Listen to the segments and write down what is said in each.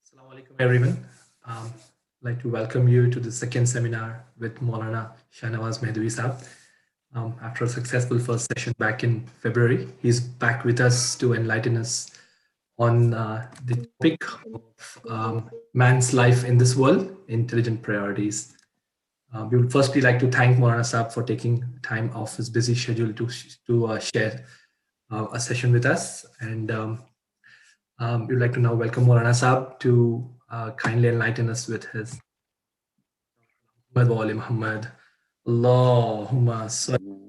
Assalamu alaikum, everyone. I'd like to welcome you to the second seminar with Moulana Shehnawaz Mehdavi Saheb. After a successful first session back in February, he's back with us to enlighten us on the topic of man's life in this world, intelligent priorities. We would firstly like to thank Moulana Saheb for taking time off his busy schedule to share a session with us. And we'd like to now welcome Moulana Saheb to kindly enlighten us with his Muhammad wa ali Muhammad. Allahumma salli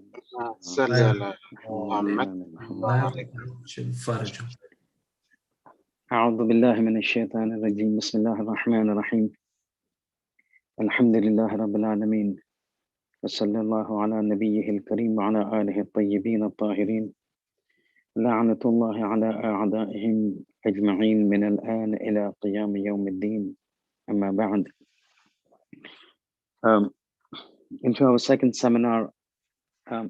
صلي على ala محمد Muhammad ajil faraj. أعوذ بالله من الشيطان الرجيم بسم الله الرحمن الرحيم الحمد لله رب العالمين وصلى الله على نبيه الكريم وعلى آله الطيبين الطاهرين لعنة الله على أعدائهم أجمعين من الآن إلى قيام يوم الدين أما بعد. Into our second seminar,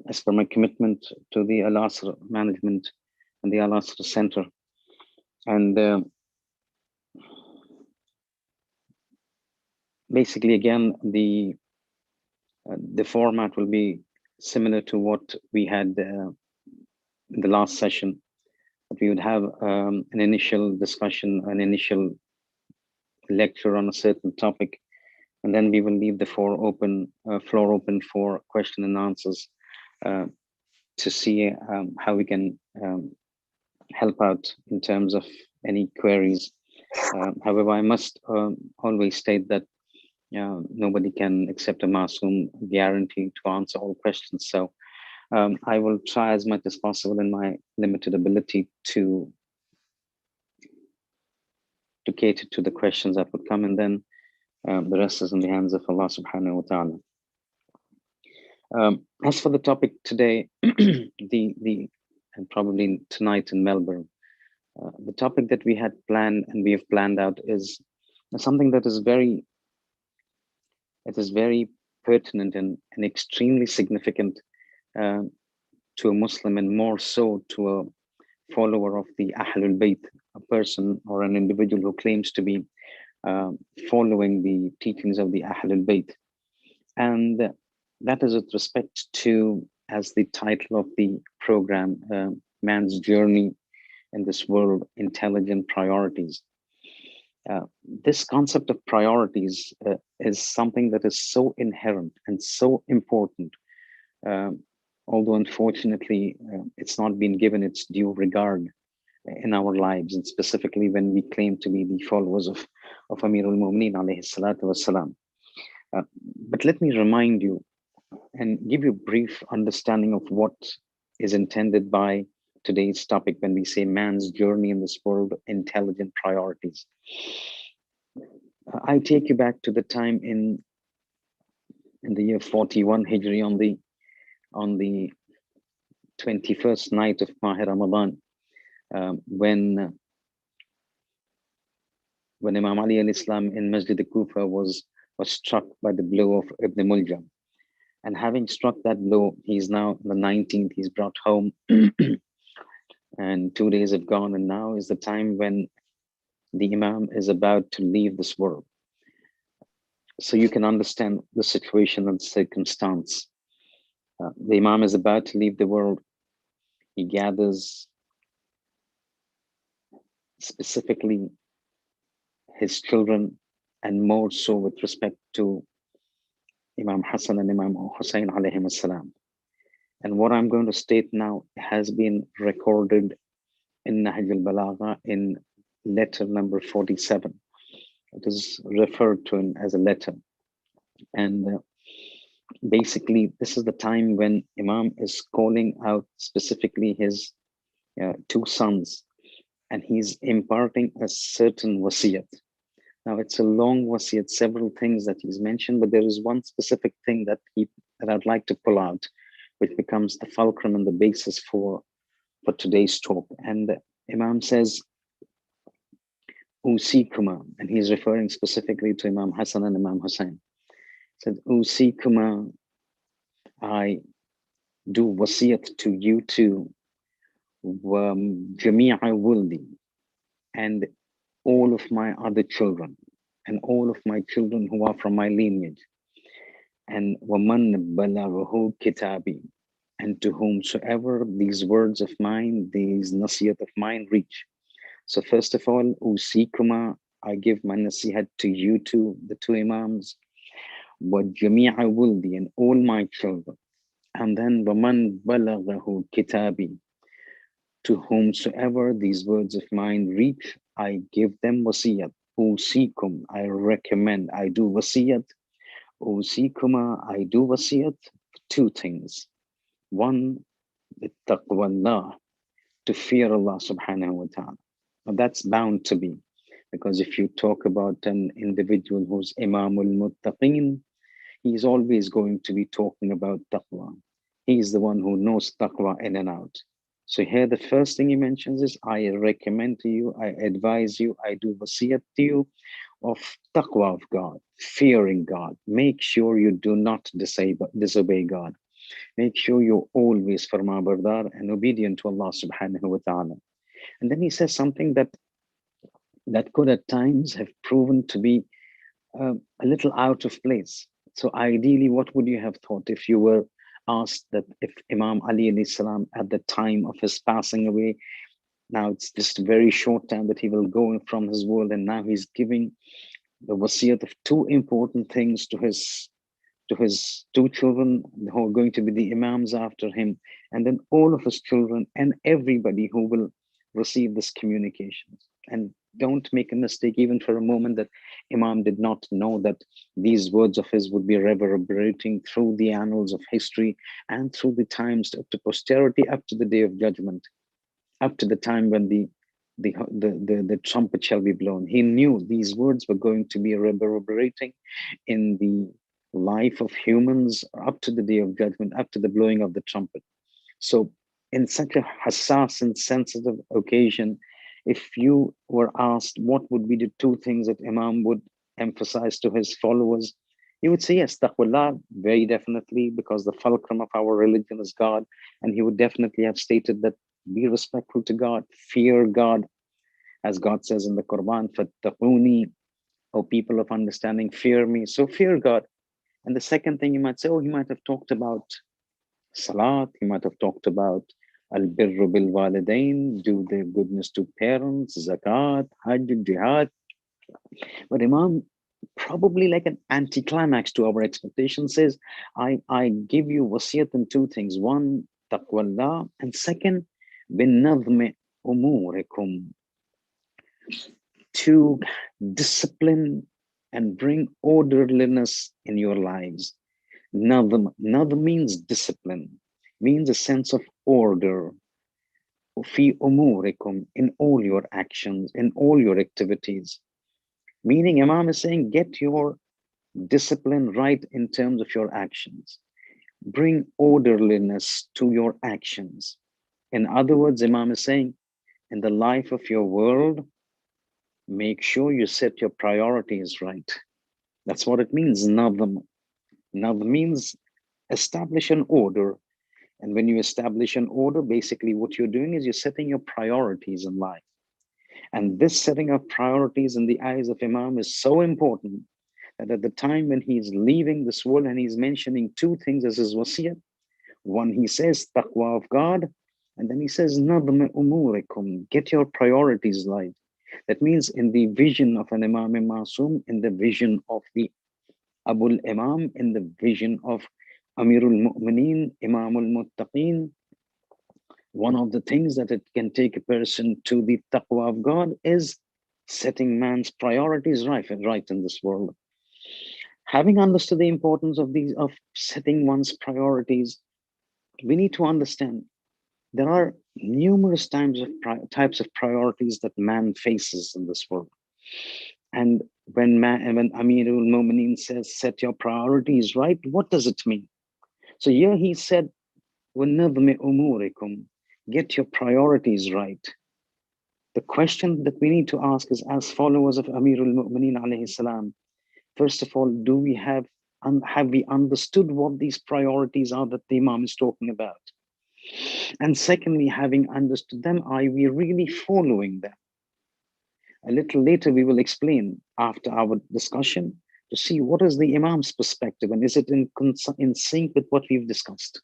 as per my commitment to the Al-Asr management and the Al-Asr Center. And basically, again, the format will be similar to what we had in the last session. But we would have an initial discussion, an initial lecture on a certain topic, and then we will leave the floor open for question and answers to see how we can help out in terms of any queries. However, I must always state that nobody can accept a masoom guarantee to answer all questions. So I will try as much as possible in my limited ability to cater to the questions that would come, and then the rest is in the hands of Allah subhanahu wa ta'ala. As for the topic today, and probably tonight in Melbourne, the topic that we had planned and we have planned out is something that is very pertinent and extremely significant to a Muslim, and more so to a follower of the Ahlul Bayt, a person or an individual who claims to be following the teachings of the Ahlul Bayt. And that is with respect to, as the title of the program, Man's Journey in this World, Intelligent Priorities. This concept of priorities is something that is so inherent and so important, although unfortunately it's not been given its due regard in our lives, and specifically when we claim to be the followers of Amir al-Mu'mineen alayhi salatu wassalam. But let me remind you and give you a brief understanding of what is intended by today's topic when we say man's journey in this world, intelligent priorities. I take you back to the time in the year 41 Hijri, on the 21st night of Mahr Ramadan, when Imam Ali al-Islam in Masjid al-Kufa was struck by the blow of Ibn Muljam. And having struck that blow, he's now the 19th, he's brought home, and 2 days have gone, and now is the time when the Imam is about to leave this world. So you can understand the situation and circumstance. The Imam is about to leave the world. He gathers specifically his children, and more so with respect to Imam Hassan and Imam Hussein alayhim salam. And what I'm going to state now has been recorded in Nahj al-Balagha in letter number 47. It is referred to as a letter. And basically, this is the time when Imam is calling out specifically his two sons, and he's imparting a certain wasiyat. Now, it's a long wasiyat, several things that he's mentioned, but there is one specific thing that I'd like to pull out, which becomes the fulcrum and the basis for today's talk. And Imam says, Usikuma, and he's referring specifically to Imam Hassan and Imam Hussein. He said, Usikuma, I do wasiyat to you two, Jami'a Wuldi, and all of my other children and all of my children who are from my lineage, and وَمَنْ بَلَغَهُ كِتَابِي, and to whomsoever these words of mine, these nasiyat of mine reach. So first of all, usikuma, I give my nasihat to you two, the two imams, وَجَمِيعَ وُلْدِي, and all my children. And then وَمَنْ بَلَغَهُ كِتَابِي, to whomsoever these words of mine reach, I give them wasiyat. Usikum, I recommend, I do wasiyat. Usikuma, I do wasiyat. Two things. One, the taqwa, to fear Allah subhanahu wa ta'ala. Now that's bound to be, because if you talk about an individual who's Imamul Muttaqeen, he's always going to be talking about taqwa. He's the one who knows taqwa in and out. So here the first thing he mentions is, I recommend to you, I advise you, I do wasiyat to you of taqwa of God, fearing God. Make sure you do not disobey God. Make sure you're always farmabardar and obedient to Allah subhanahu wa ta'ala. And then he says something that could at times have proven to be a little out of place. So ideally, what would you have thought if you were asked that if Imam Ali alayhi salam at the time of his passing away, now it's just a very short time that he will go from his world, and now he's giving the wasiyat of two important things to his two children who are going to be the imams after him, and then all of his children and everybody who will receive this communication. And don't make a mistake even for a moment that Imam did not know that these words of his would be reverberating through the annals of history and through the times to posterity up to the day of judgment, up to the time when the trumpet shall be blown. He knew these words were going to be reverberating in the life of humans up to the day of judgment, up to the blowing of the trumpet. So in such a hassas and sensitive occasion, if you were asked what would be the two things that Imam would emphasize to his followers, he would say, yes, taqwallah, very definitely, because the fulcrum of our religion is God. And he would definitely have stated that be respectful to God, fear God, as God says in the Quran, fattaquni, O people of understanding, fear me. So fear God. And the second thing you might say, he might have talked about salat, he might have talked about al-birru bil walidain, do the goodness to parents, zakat, hajj, jihad. But Imam, probably like an anticlimax to our expectation, says, I give you wasiyat in two things. One, taqwallah, and second, bin nadhmi umurikum, to discipline and bring orderliness in your lives. Nadhm means discipline, means a sense of order. Fi umurikum, in all your actions, in all your activities. Meaning Imam is saying, get your discipline right in terms of your actions. Bring orderliness to your actions. In other words, Imam is saying, in the life of your world, make sure you set your priorities right. That's what it means, nadhm. Nadhm means establish an order. And when you establish an order, basically what you're doing is you're setting your priorities in life. And this setting of priorities in the eyes of Imam is so important that at the time when he's leaving this world and he's mentioning two things as his wasiyat, one, he says taqwa of God, and then he says nadhm umurikum, get your priorities right. That means in the vision of an Imam Masoom, in the vision of the Abul Imam, in the vision of Amirul Mu'mineen, Imamul Muttaqeen, one of the things that it can take a person to the taqwa of God is setting man's priorities right in this world. Having understood the importance of setting one's priorities, we need to understand there are numerous types of priorities that man faces in this world. And when Amirul Mu'mineen says, set your priorities right, what does it mean? So here he said, وَنَظْمِ أُمُورِكُمْ, get your priorities right. The question that we need to ask is, as followers of Amirul Mu'mineen alayhi salam, first of all, have we understood what these priorities are that the Imam is talking about? And secondly, having understood them, are we really following them? A little later, we will explain after our discussion to see what is the Imam's perspective and is it in sync with what we've discussed.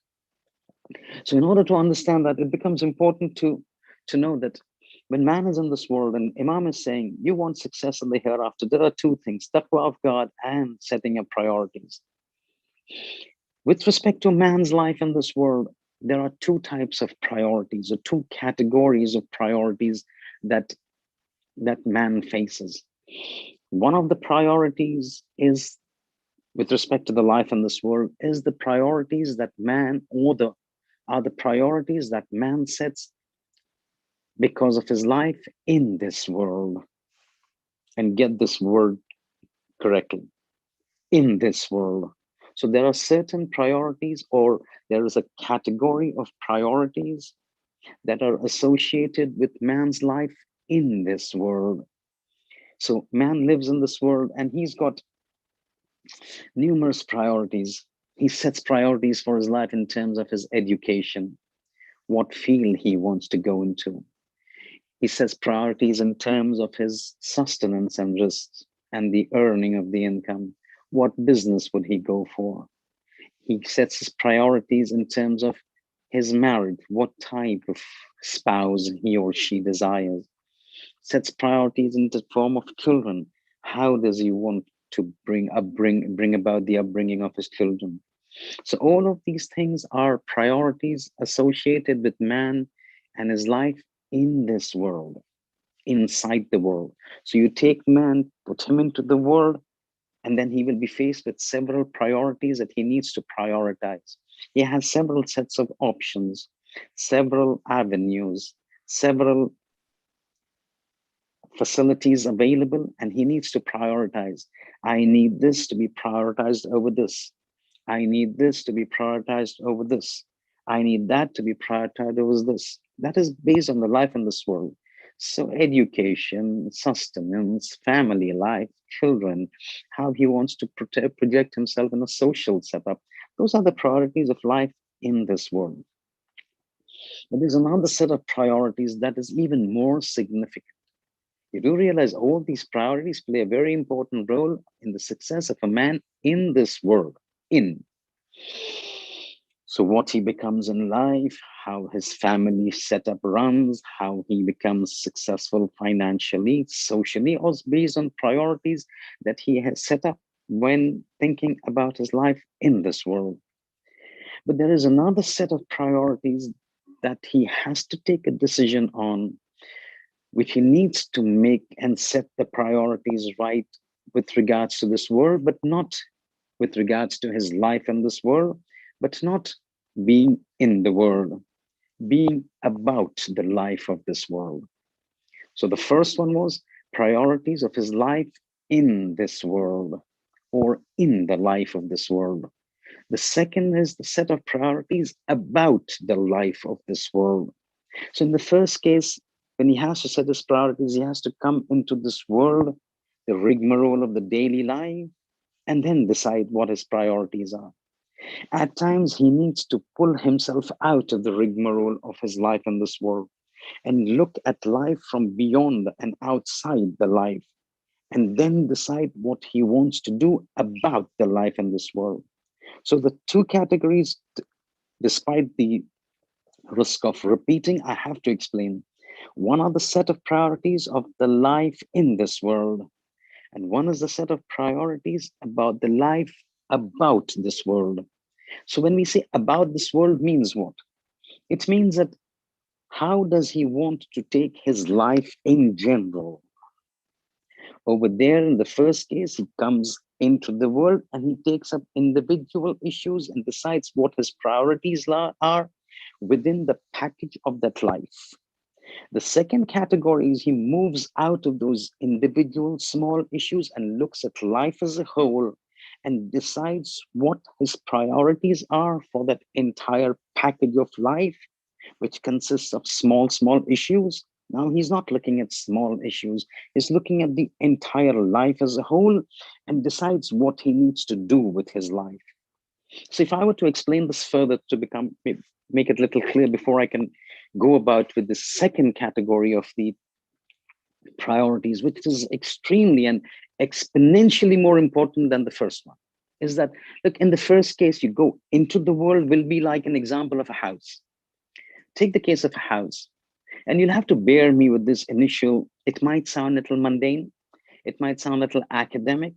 So in order to understand that, it becomes important to know that when man is in this world and Imam is saying, you want success in the hereafter, there are two things, taqwa of God and setting up priorities. With respect to man's life in this world, there are two types of priorities or two categories of priorities that man faces. One of the priorities is, with respect to the life in this world, is the priorities that man are the priorities that man sets because of his life in this world. And get this word correctly, in this world. So there are certain priorities, or there is a category of priorities that are associated with man's life in this world. So man lives in this world and he's got numerous priorities. He sets priorities for his life in terms of his education, what field he wants to go into. He sets priorities in terms of his sustenance and risks and the earning of the income. What business would he go for? He sets his priorities in terms of his marriage, what type of spouse he or she desires. Sets priorities in the form of children. How does he want to bring about the upbringing of his children? So all of these things are priorities associated with man and his life in this world, inside the world. So you take man, put him into the world, and then he will be faced with several priorities that he needs to prioritize. He has several sets of options, several avenues, several facilities available, and he needs to prioritize. I need this to be prioritized over this. I need this to be prioritized over this. I need that to be prioritized over this. That is based on the life in this world. So education, sustenance, family life, children, how he wants to project himself in a social setup. Those are the priorities of life in this world. But there's another set of priorities that is even more significant. You do realize all these priorities play a very important role in the success of a man in this world, So what he becomes in life, how his family setup runs, how he becomes successful financially, socially, or based on priorities that he has set up when thinking about his life in this world. But there is another set of priorities that he has to take a decision on, which he needs to make and set the priorities right with regards to this world, but not with regards to his life in this world, but not being in the world, being about the life of this world. So the first one was priorities of his life in this world, or in the life of this world. The second is the set of priorities about the life of this world. So in the first case, when he has to set his priorities, he has to come into this world, the rigmarole of the daily life, and then decide what his priorities are. At times, he needs to pull himself out of the rigmarole of his life in this world and look at life from beyond and outside the life, and then decide what he wants to do about the life in this world. So the two categories, despite the risk of repeating, I have to explain. One are the set of priorities of the life in this world, and one is the set of priorities about the life about this world. So when we say about this world means what? It means that how does he want to take his life in general? Over there, in the first case, he comes into the world and he takes up individual issues and decides what his priorities are within the package of that life. The second category is he moves out of those individual small issues and looks at life as a whole and decides what his priorities are for that entire package of life, which consists of small issues. Now he's not looking at small issues, he's looking at the entire life as a whole and decides what he needs to do with his life. So if I were to explain this further to make it a little clear before I can go about with the second category of the priorities, which is extremely and exponentially more important than the first one, is that, look, in the first case, you go into the world will be like an example of a house. Take the case of a house, and you'll have to bear me with this initial, it might sound a little mundane, it might sound a little academic,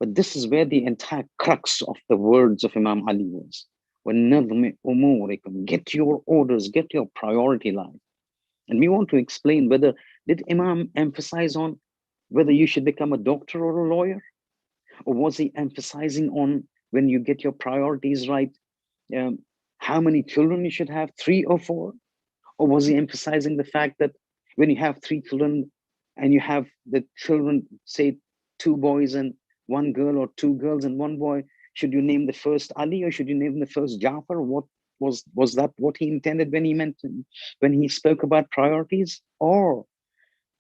but this is where the entire crux of the words of Imam Ali was. وَالنَّظْمِ أُمُورِكُمْ, get your orders, get your priority line. And we want to explain whether, did Imam emphasize on whether you should become a doctor or a lawyer? Or was he emphasizing on when you get your priorities right, how many children you should have, 3 or 4? Or was he emphasizing the fact that when you have 3 children and you have the children, say 2 boys and 1 girl, or 2 girls and 1 boy, should you name the first Ali or should you name the first Jafar? What was that what he intended when he meant, when he spoke about priorities? Or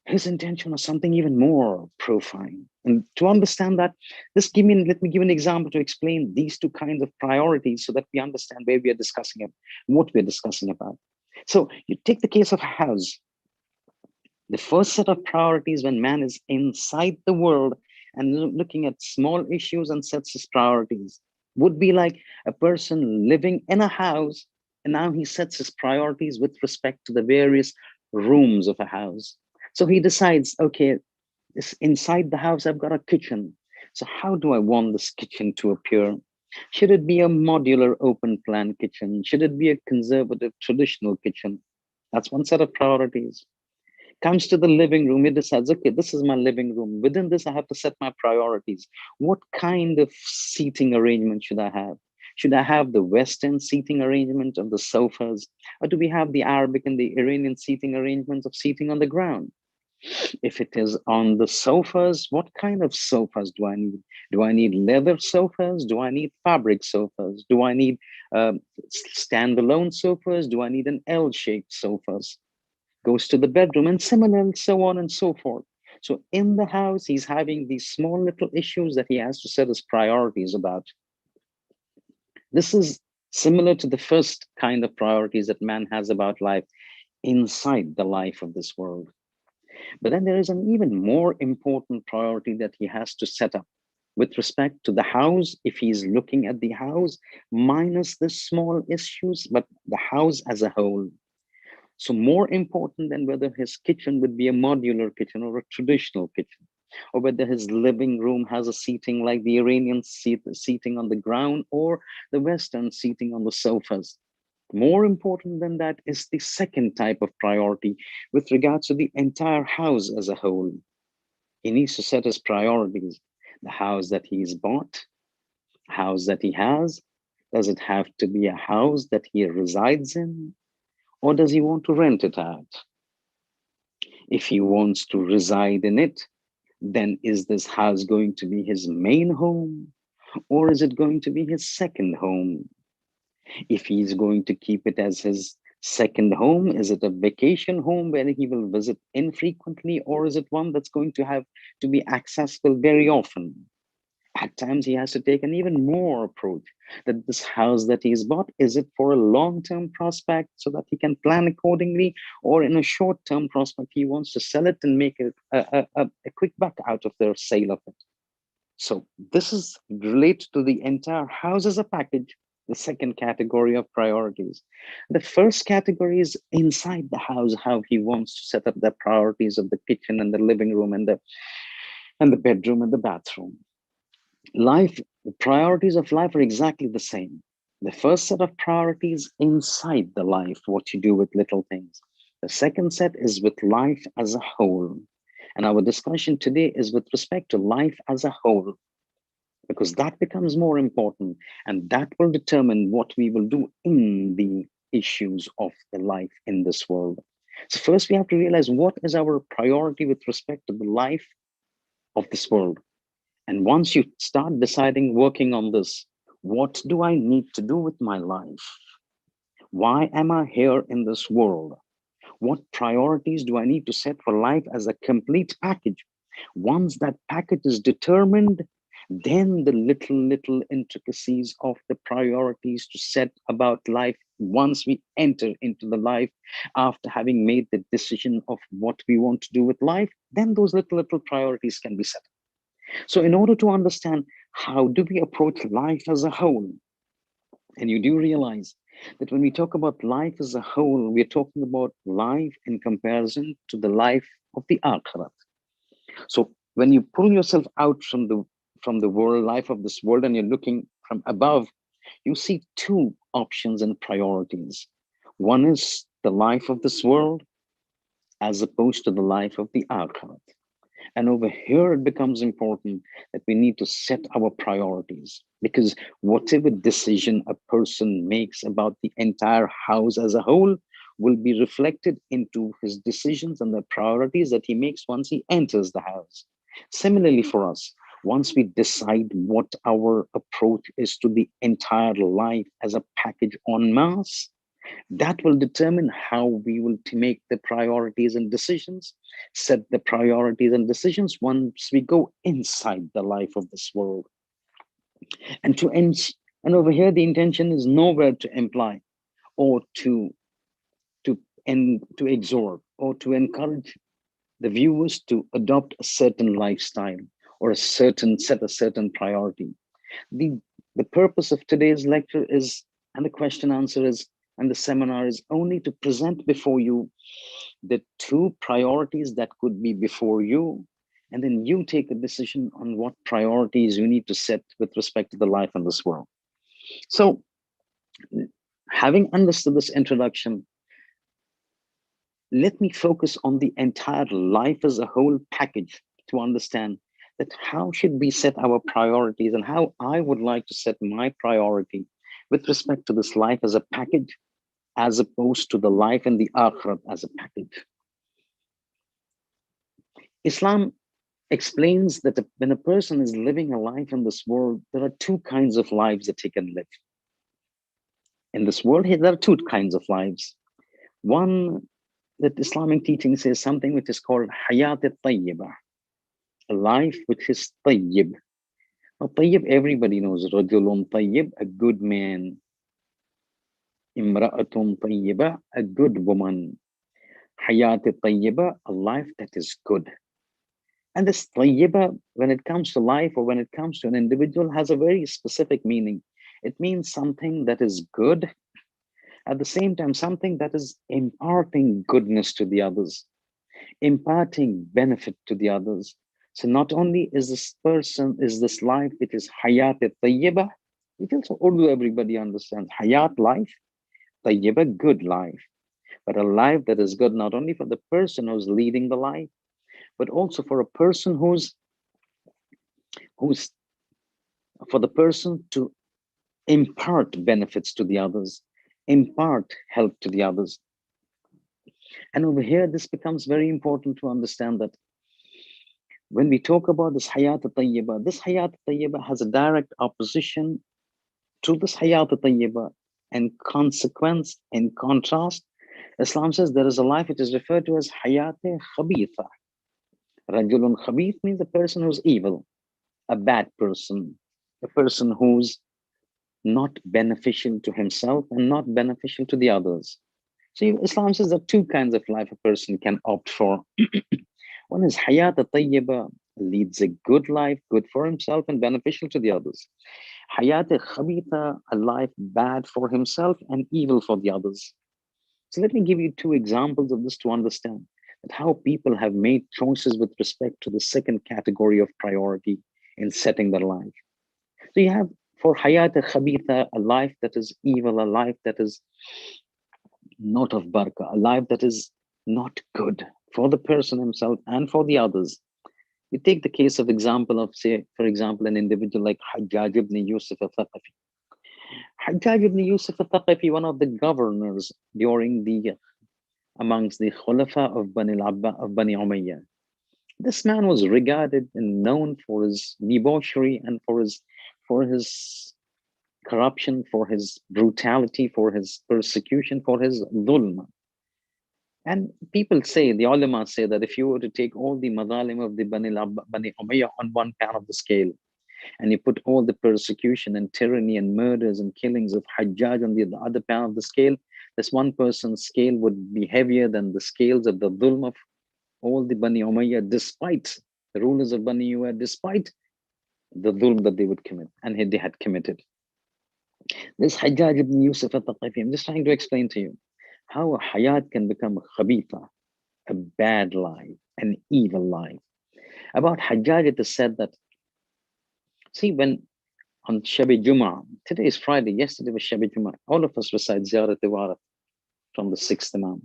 his intention was something even more profound? And to understand that, let me give an example to explain these 2 kinds of priorities so that we understand where we are discussing it, what we're discussing about. So you take the case of a house. The first set of priorities when man is inside the world and looking at small issues and sets his priorities would be like a person living in a house, and now he sets his priorities with respect to the various rooms of a house. So he decides, okay, inside the house, I've got a kitchen. So how do I want this kitchen to appear? Should it be a modular open plan kitchen? Should it be a conservative traditional kitchen? That's one set of priorities. Comes to the living room, it decides, okay, this is my living room. Within this, I have to set my priorities. What kind of seating arrangement should I have? Should I have the Western seating arrangement of the sofas? Or do we have the Arabic and the Iranian seating arrangements of seating on the ground? If it is on the sofas, what kind of sofas do I need? Do I need leather sofas? Do I need fabric sofas? Do I need standalone sofas? Do I need an L-shaped sofas? Goes to the bedroom, and similarly, so on and so forth. So in the house, he's having these small little issues that he has to set his priorities about. This is similar to the first kind of priorities that man has about life inside the life of this world. But then there is an even more important priority that he has to set up with respect to the house, if he's looking at the house, minus the small issues, but the house as a whole. So more important than whether his kitchen would be a modular kitchen or a traditional kitchen, or whether his living room has a seating like the Iranian seating on the ground or the Western seating on the sofas. More important than that is the second type of priority with regards to the entire house as a whole. He needs to set his priorities. The house that he's bought, house that he has, does it have to be a house that he resides in? Or does he want to rent it out? If he wants to reside in it, then is this house going to be his main home? Or is it going to be his second home? If he's going to keep it as his second home, is it a vacation home where he will visit infrequently? Or is it one that's going to have to be accessible very often? At times he has to take an even more approach that this house that he's bought, is it for a long-term prospect so that he can plan accordingly, or in a short-term prospect, he wants to sell it and make a quick buck out of the sale of it. So this is related to the entire house as a package, the second category of priorities. The first category is inside the house, how he wants to set up the priorities of the kitchen and the living room and the bedroom and the bathroom. Life, the priorities of life are exactly the same. The first set of priorities inside the life, what you do with little things. The second set is with life as a whole. And our discussion today is with respect to life as a whole, because that becomes more important and that will determine what we will do in the issues of the life in this world. So first we have to realize what is our priority with respect to the life of this world. And once you start deciding, working on this, what do I need to do with my life? Why am I here in this world? What priorities do I need to set for life as a complete package? Once that package is determined, then the little intricacies of the priorities to set about life once we enter into the life, after having made the decision of what we want to do with life, then those little priorities can be set. So in order to understand how do we approach life as a whole, and you do realize that when we talk about life as a whole, we're talking about life in comparison to the life of the Akhirat. So when you pull yourself out from the world, life of this world, and you're looking from above, you see two options and priorities. One is the life of this world as opposed to the life of the Akhirat. And over here, it becomes important that we need to set our priorities, because whatever decision a person makes about the entire house as a whole will be reflected into his decisions and the priorities that he makes once he enters the house. Similarly for us, once we decide what our approach is to the entire life as a package en masse, that will determine how we will to make the priorities and decisions, set the priorities and decisions once we go inside the life of this world. And and over here, the intention is nowhere to imply or to exhort or to encourage the viewers to adopt a certain lifestyle or set a certain priority. The purpose of today's lecture is, and the question answer is, and the seminar is only to present before you the two priorities that could be before you, and then you take a decision on what priorities you need to set with respect to the life in this world. So, having understood this introduction, let me focus on the entire life as a whole package to understand that how should we set our priorities and how I would like to set my priority with respect to this life as a package, as opposed to the life in the Akhirat as a package. Islam explains that when a person is living a life in this world, there are two kinds of lives that he can live. In this world, there are two kinds of lives. One, that Islamic teaching says something which is called hayat al-tayyibah, a life which is tayyib. Now, tayyib, everybody knows, rajulun tayyib, a good man. Imra'atun tayyibah, a good woman. Hayat al-tayyibah, a life that is good. And this tayyibah, when it comes to life or when it comes to an individual, has a very specific meaning. It means something that is good, at the same time, something that is imparting goodness to the others, imparting benefit to the others. So not only is this life, it is hayat tayyibah, which also Urdu everybody understands. Hayat, life, tayyibah, good life. But a life that is good not only for the person who's leading the life, but also for a person for the person to impart benefits to the others, impart help to the others. And over here, this becomes very important to understand that when we talk about this hayat tayyibah has a direct opposition to this hayat tayyibah, and consequence, in contrast, Islam says there is a life which is referred to as hayat khabitha. Rajulun khabith means a person who's evil, a bad person, a person who's not beneficial to himself and not beneficial to the others. So Islam says there are two kinds of life a person can opt for. One is hayat tayyibah, leads a good life, good for himself and beneficial to the others. Hayat khabitha, a life bad for himself and evil for the others. So let me give you two examples of this to understand that how people have made choices with respect to the second category of priority in setting their life. So you have for hayat khabitha, a life that is evil, a life that is not of barakah, a life that is not good for the person himself and for the others. You take the case of example of, say, for example, an individual like Hajjaj ibn Yusuf al-Thaqafi. Hajjaj ibn Yusuf al-Thaqafi, one of the governors amongst the Khulafa of Bani Umayyah. This man was regarded and known for his debauchery and for his corruption, for his brutality, for his persecution, for his dhulm. And people say, the ulama say that if you were to take all the madhalim of the Bani Umayyah on one pan of the scale, and you put all the persecution and tyranny and murders and killings of Hajjaj on the other part of the scale, this one person's scale would be heavier than the scales of the dhulm of all the Bani Umayyah, despite the rulers of Bani Umayyah, despite the dhulm that they would commit and they had committed. This Hajjaj ibn Yusuf al-Thaqafi, I'm just trying to explain to you how a hayat can become a khabitha, a bad life, an evil life. About Hajjaj, it is said that, see, when on Shabi Jum'ah, today is Friday, yesterday was Shabi Jum'ah, all of us recite Ziyarat-e-Warat from the 6th Imam.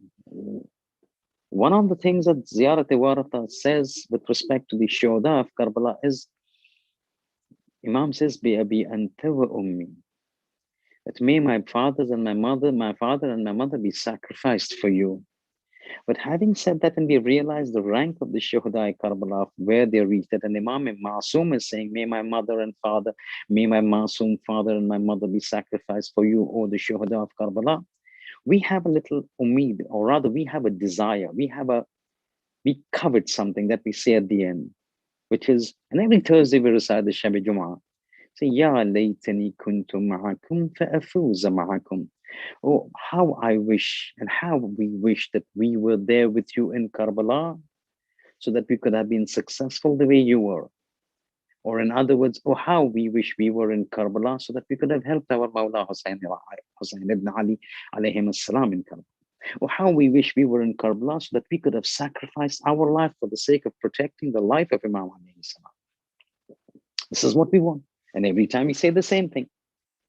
One of the things that Ziyarat-e-Warat says with respect to the Shuhada of Karbala is, Imam says, Bi abi anta wa ummi, that may my father and my mother be sacrificed for you. But having said that, and we realize the rank of the Shuhada Karbala, where they reached, that an Imam Masoom is saying, may my mother and father, may my Masoom father and my mother be sacrificed for you, or the Shuhada of Karbala. We have a little umeed, or rather we have a desire, we covet something that we say at the end, which is, and every Thursday we recite the Shabi Jum'ah, say, Ya laytani kuntu ma'akum fa'afuza ma'akum. Oh, how I wish and how we wish that we were there with you in Karbala, so that we could have been successful the way you were. Or in other words, oh, how we wish we were in Karbala, so that we could have helped our Mawla Hussain ibn Ali alayhim as-salam in Karbala. Or how we wish we were in Karbala, so that we could have sacrificed our life for the sake of protecting the life of Imam alayhi salam. This is what we want. And every time we say the same thing.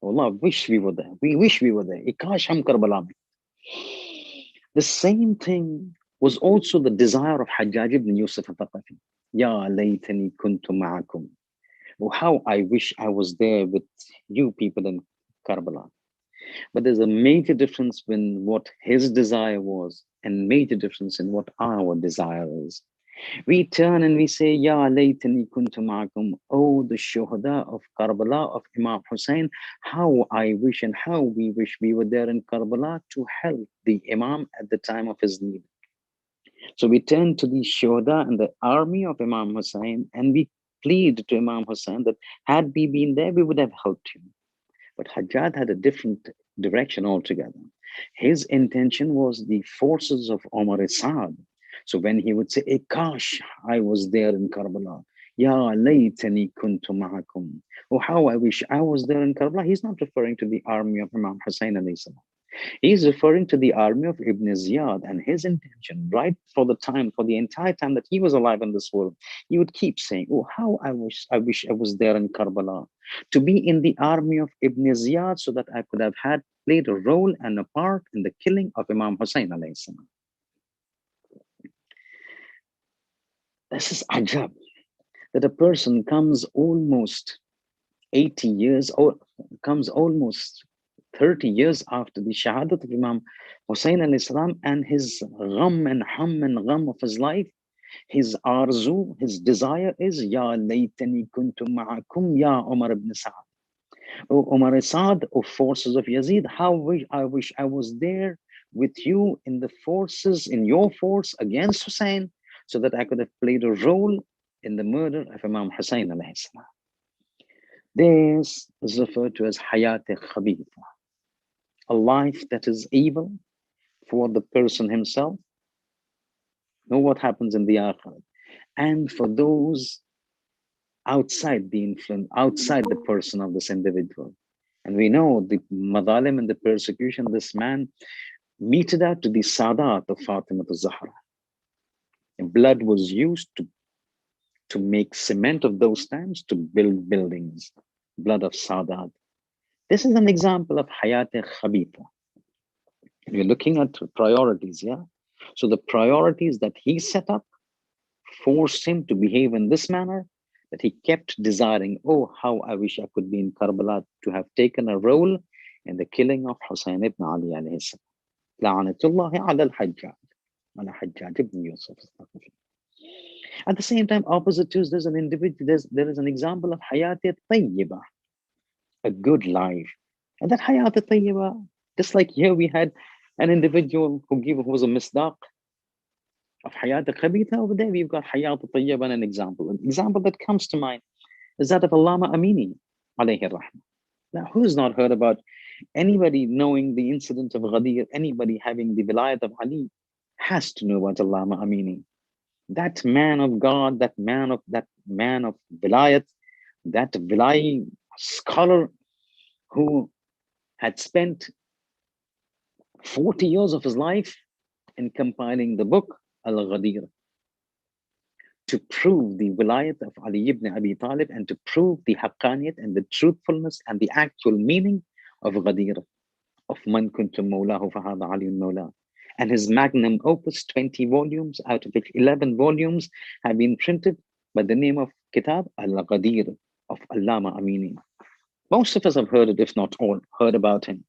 Allah, wish we were there. We wish we were there. Ikash hum Karbala mein. The same thing was also the desire of Hajjaj ibn Yusuf al-Thaqafi. Ya laytani kuntu ma'akum. Oh, how I wish I was there with you people in Karbala. But there's a major difference in what his desire was, and major difference in what our desire is. We turn and we say, Ya laytani kuntu ma'akum. Oh, the Shuhada of Karbala, of Imam Hussain, how I wish and how we wish we were there in Karbala to help the Imam at the time of his need. So we turn to the Shuhada and the army of Imam Hussain, and we plead to Imam Hussain that had we been there, we would have helped him. But Hajjaj had a different direction altogether. His intention was the forces of Omar Saad. So when he would say, Ikash, I was there in Karbala. Ya laytani kuntu ma'akum. Oh, how I wish I was there in Karbala. He's not referring to the army of Imam Hussain alayhi salam. He's referring to the army of Ibn Ziyad, and his intention, right for the entire time that he was alive in this world, he would keep saying, oh, how I wish I was there in Karbala, to be in the army of Ibn Ziyad, so that I could have played a role and a part in the killing of Imam Hussain alayhi salam. This is ajab, that a person comes almost 80 years, or comes almost 30 years after the shahadat of Imam Hussain alayhi salam, and his gham and hum and gham of his life, his arzu, his desire is, Ya laytani kuntu ma'akum ya Umar ibn Sa'd. O Umar Sa'd, O forces of Yazid, how I wish I was there with you in the forces, in your force against Hussain, so that I could have played a role in the murder of Imam Hussain alayhi salam. This is referred to as hayat-e-khabitha, a life that is evil for the person himself. Know what happens in the Akhirah, and for those outside the influence, outside the person of this individual. And we know the madalim and the persecution this man meted out to the Sadat of Fatima al-Zahra. And blood was used to make cement of those times, to build buildings, blood of Sadat. This is an example of hayat-e-khabitha. We're looking at priorities, yeah? So the priorities that he set up forced him to behave in this manner, that he kept desiring, oh, how I wish I could be in Karbala to have taken a role in the killing of Hussain ibn Ali alayhi salam. La'anatullahi ala al-Hajjaj, ala Hajjaj ibn Yusuf. At the same time, opposite to, there's an individual, there is an example of hayat-e-tayyiba, a good life. And that hayat-e-tayyiba, just like here we had an individual who was a misdaq of hayat-e-khabitha, over there we've got hayat-e-tayyiba, an example that comes to mind is that of Allama Amini, alayhi rahmah. Now, who's not heard about anybody knowing the incident of Ghadir, anybody having the vilayat of Ali, has to know about Allama Amini. That man of God, that man of vilayat, that vilay scholar who had spent 40 years of his life in compiling the book Al-Ghadir to prove the vilayat of Ali ibn Abi Talib and to prove the haqqaniyat and the truthfulness and the actual meaning of Ghadir, of Man kuntum mawlahu fahada aliyun mawla. And his magnum opus, 20 volumes, out of which 11 volumes have been printed by the name of Kitab Al-Ghadir of Allama Amini. Most of us have heard it, if not all, heard about him.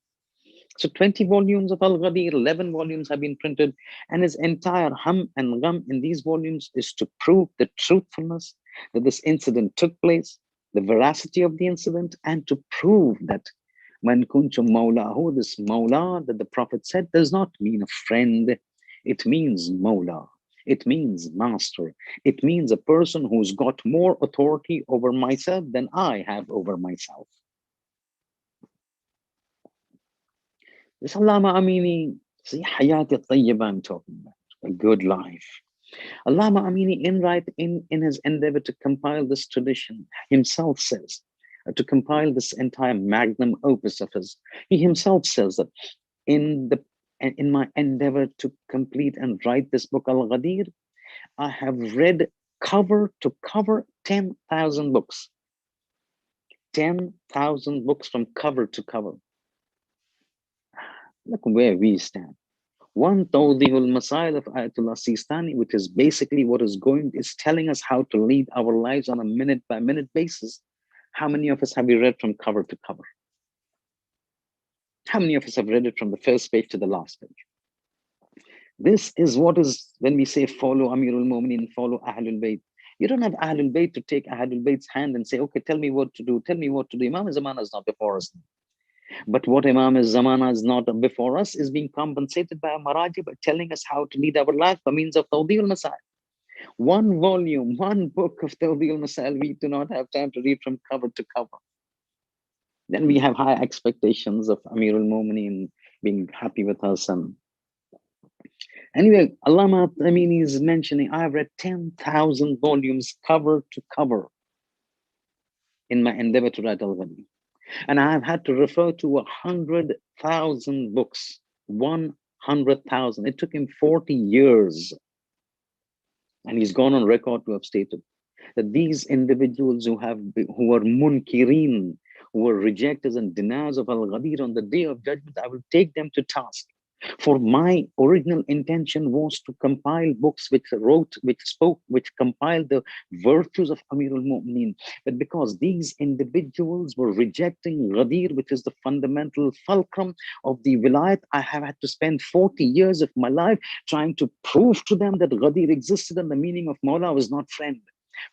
So 20 volumes of Al-Ghadir, 11 volumes have been printed, and his entire hum and gham in these volumes is to prove the truthfulness that this incident took place, the veracity of the incident, and to prove that Man kuntum mawlahu, this mawla that the Prophet said does not mean a friend, it means mawla, it means master, it means a person who's got more authority over myself than I have over myself. This Allama Amini, see, Hayat al-Tayyiba I'm talking about, a good life. Allama Amini, in his endeavor to compile this tradition, himself says, to compile this entire magnum opus of his, he himself says that in my endeavor to complete and write this book Al-Ghadir, I have read cover to cover 10,000 books. 10,000 books from cover to cover. Look where we stand. One Tawdihul Masail of Ayatollah Sistani, which is basically what is telling us how to lead our lives on a minute by minute basis. How many of us have we read from cover to cover? How many of us have read it from the first page to the last page? This is what is when we say follow Amirul Mu'mineen, follow Ahlul Bayt. You don't have Ahlul Bayt to take Ahlul Bayt's hand and say, okay, tell me what to do. Tell me what to do. Imam Zamana is not before us. But what Imam Zamana is not before us is being compensated by a Maraji by telling us how to lead our life by means of Tawdih al-Masail. One volume, one book of Tawdih al-Masail, we do not have time to read from cover to cover. Then we have high expectations of Amirul Mu'mineen being happy with us. And anyway, Allama Amini is mentioning, I have read 10,000 volumes cover to cover in my endeavor to write Al-Ghadir. And I have had to refer to 100,000 books, 100,000. It took him 40 years. And he's gone on record to have stated that these individuals who are munkireen, who are rejectors and deniers of Al-Ghadir, on the day of judgment, I will take them to task. For my original intention was to compile books which compiled the virtues of Amirul Mu'mineen. But because these individuals were rejecting Ghadir, which is the fundamental fulcrum of the vilayat, I have had to spend 40 years of my life trying to prove to them that Ghadir existed and the meaning of Mawla was not friend.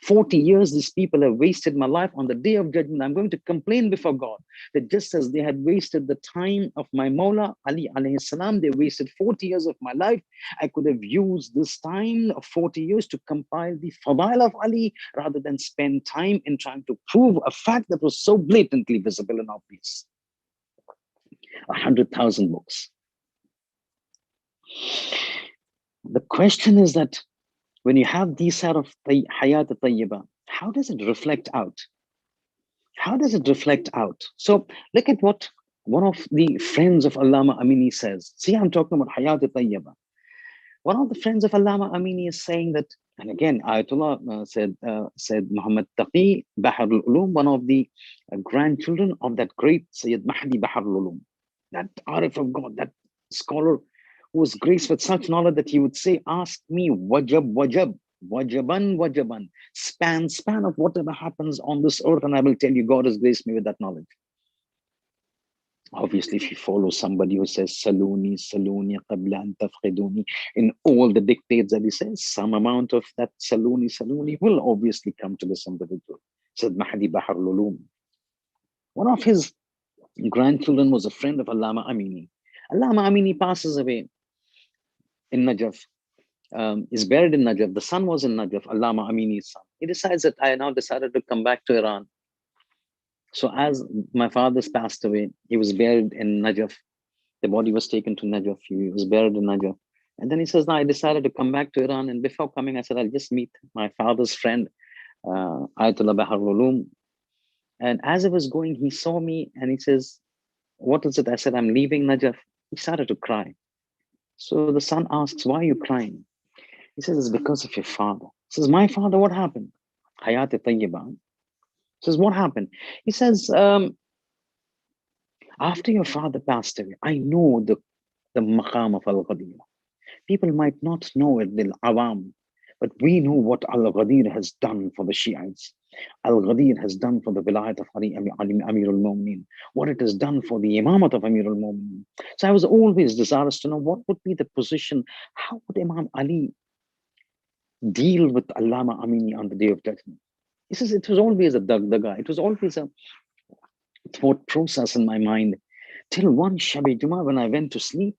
40 years these people have wasted my life. On the day of judgment, I'm going to complain before God that just as they had wasted the time of my Mawla, Ali alayhi salam, they wasted 40 years of my life. I could have used this time of 40 years to compile the Fadail of Ali rather than spend time in trying to prove a fact that was so blatantly visible and obvious. 100,000 books. The question is that when you have these sort of Hayat al-Tayyiba, how does it reflect out? How does it reflect out? So look at what one of the friends of Allama Amini says. See, I'm talking about Hayat al-Tayyiba. One of the friends of Allama Amini is saying that, and again, Ayatollah said Muhammad Taqi Bahar al-Ulum, one of the grandchildren of that great Sayyid Mahdi Bahar al-Ulum, that Arif of God, that scholar who was graced with such knowledge that he would say, ask me wajab, wajab, wajaban, wajaban, span of whatever happens on this earth, and I will tell you God has graced me with that knowledge. Obviously, if you follow somebody who says saluni, saluni, qabla an tafqiduni, in all the dictates that he says, some amount of that saluni, saluni will obviously come to this individual. Said Mahdi Bahar al-Ulum. One of his grandchildren was a friend of Allama Amini. Allama Amini passes away in Najaf. is buried in Najaf. The son was in Najaf, Allama Amini's son. He decides that I now decided to come back to Iran. So as my father's passed away, he was buried in Najaf. The body was taken to Najaf. He was buried in Najaf. And then he says, no, I decided to come back to Iran. And before coming, I said, I'll just meet my father's friend, Ayatollah Baharul Ulum. And as I was going, he saw me and he says, what is it? I said, I'm leaving Najaf. He started to cry. So the son asks, why are you crying? He says, it's because of your father. He says, my father, what happened? Hayat Tayyibah. He says, what happened? He says, after your father passed away, I know the maqam of Al-Ghadir. People might not know it, the awam, but we know what Al-Ghadir has done for the Shiites. Al-Ghadir has done for the Vilayat of Amir al-Mu'mineen, what it has done for the Imamat of Amir al-Mu'mineen. So I was always desirous to know what would be the position, how would Imam Ali deal with Allama Amini on the Day of Judgment. He says it was always a dagdaga, it was always a thought process in my mind, till one Shabi Juma when I went to sleep,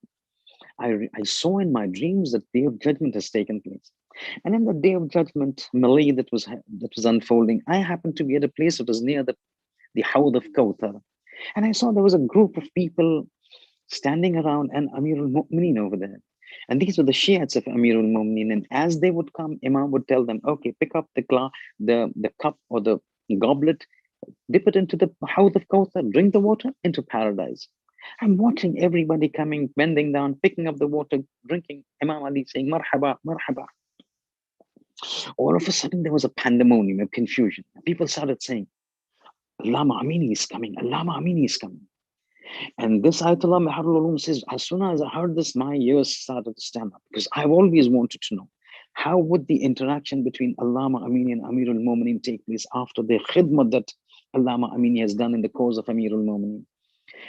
I saw in my dreams that Day of Judgment has taken place. And in the Day of Judgment melee that was unfolding, I happened to be at a place that was near the Hawd of Kawthar. And I saw there was a group of people standing around and Amir al-Mu'mineen over there. And these were the Shiites of Amir al-Mu'mineen. And as they would come, Imam would tell them, okay, pick up the cup or the goblet, dip it into the Hawd of Kawthar, drink the water into paradise. I'm watching everybody coming, bending down, picking up the water, drinking. Imam Ali saying, marhaba, marhaba. All of a sudden, there was a pandemonium, a confusion. People started saying, Allama Amini is coming, Allama Amini is coming. And this Ayatollah Baharul Ulum says, as soon as I heard this, my ears started to stand up, because I've always wanted to know, how would the interaction between Allama Amini and Amir al-Mu'mineen take place after the khidmat that Allama Amini has done in the cause of Amir al-Mu'mineen?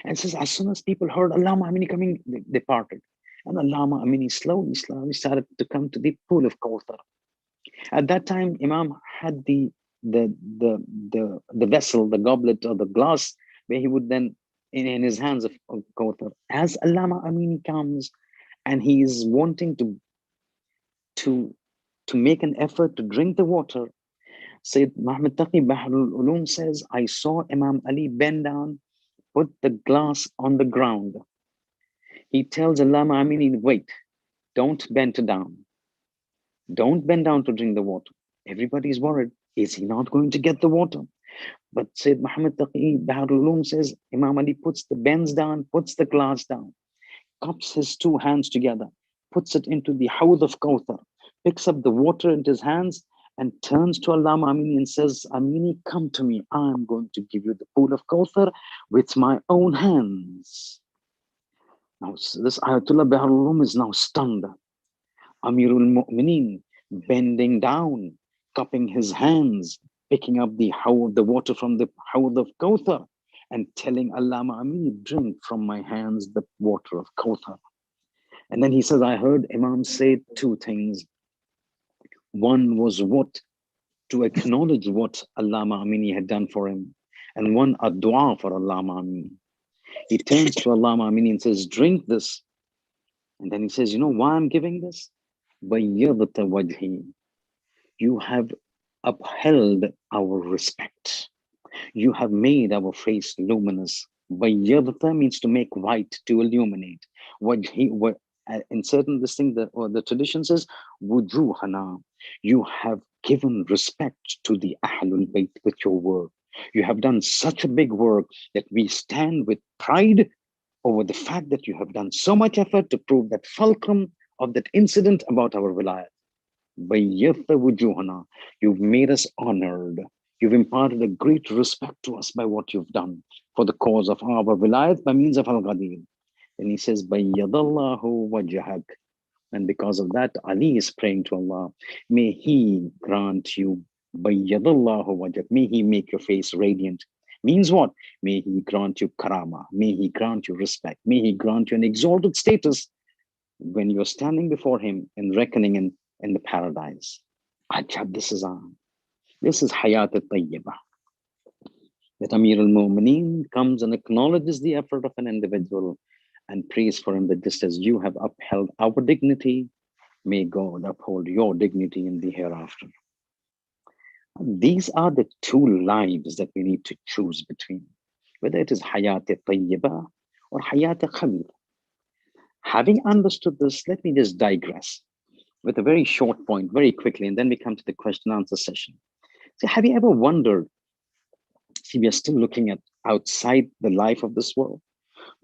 And says, as soon as people heard Allama Amini coming, they parted. And Allama Amini slowly started to come to the pool of Kawthar. At that time, Imam had the vessel, the goblet or the glass, where he would then, in his hands of Kawthar. As Allama Amini comes and he is wanting to make an effort to drink the water, Sayyid Muhammad Taqi Baharul Ulum says, I saw Imam Ali bend down, put the glass on the ground. He tells Allama Amini, wait, don't bend down. Don't bend down to drink the water. Everybody's worried. Is he not going to get the water? But Sayyid Muhammad Taqi Baharul Ulum says, Imam Ali bends down, puts the glass down, cups his two hands together, puts it into the Hawd of Kawthar, picks up the water in his hands and turns to Allama Amini and says, Amini, come to me. I'm going to give you the pool of Kawthar with my own hands. Now, this Ayatollah Baharul Ulum is now stunned. Amirul Mu'mineen bending down, cupping his hands, picking up the water from the Hawd of Kawthar and telling Allama Amini, drink from my hands the water of Kawthar. And then he says, I heard Imam say two things. One was to acknowledge what Allama Amini had done for him, and one a dua for Allama Amini. He turns to Allama Amini and says, drink this. And then he says, you know why I'm giving this? Bayyadta wajhi. You have upheld our respect. You have made our face luminous. Bayyadta means to make white, to illuminate. Wajhi, in certain the tradition says, wujuhana. You have given respect to the Ahlul Bayt with your work. You have done such a big work that we stand with pride over the fact that you have done so much effort to prove that fulcrum of that incident about our wilayat. Bayyadta wujuhana. You've made us honored. You've imparted a great respect to us by what you've done for the cause of our wilayat by means of Al-Ghadir. And he says, Bayyadallahu wajhak. And because of that, Ali is praying to Allah, may He grant you Bayyadallahu wajhak. May He make your face radiant. Means what? May He grant you karama. May He grant you respect. May He grant you an exalted status when you're standing before Him and reckoning in the paradise. Ajab, this is Hayat al-Tayyibah. That Amir al-Mu'mineen comes and acknowledges the effort of an individual and prays for him that just as you have upheld our dignity, May God uphold your dignity in the hereafter. These are the two lives that we need to choose between, whether it is Hayat Tayyiba or Hayat Khabira. Having understood this, let me just digress with a very short point, very quickly, and then we come to the question and answer session. So have you ever wondered, see, we are still looking at outside the life of this world,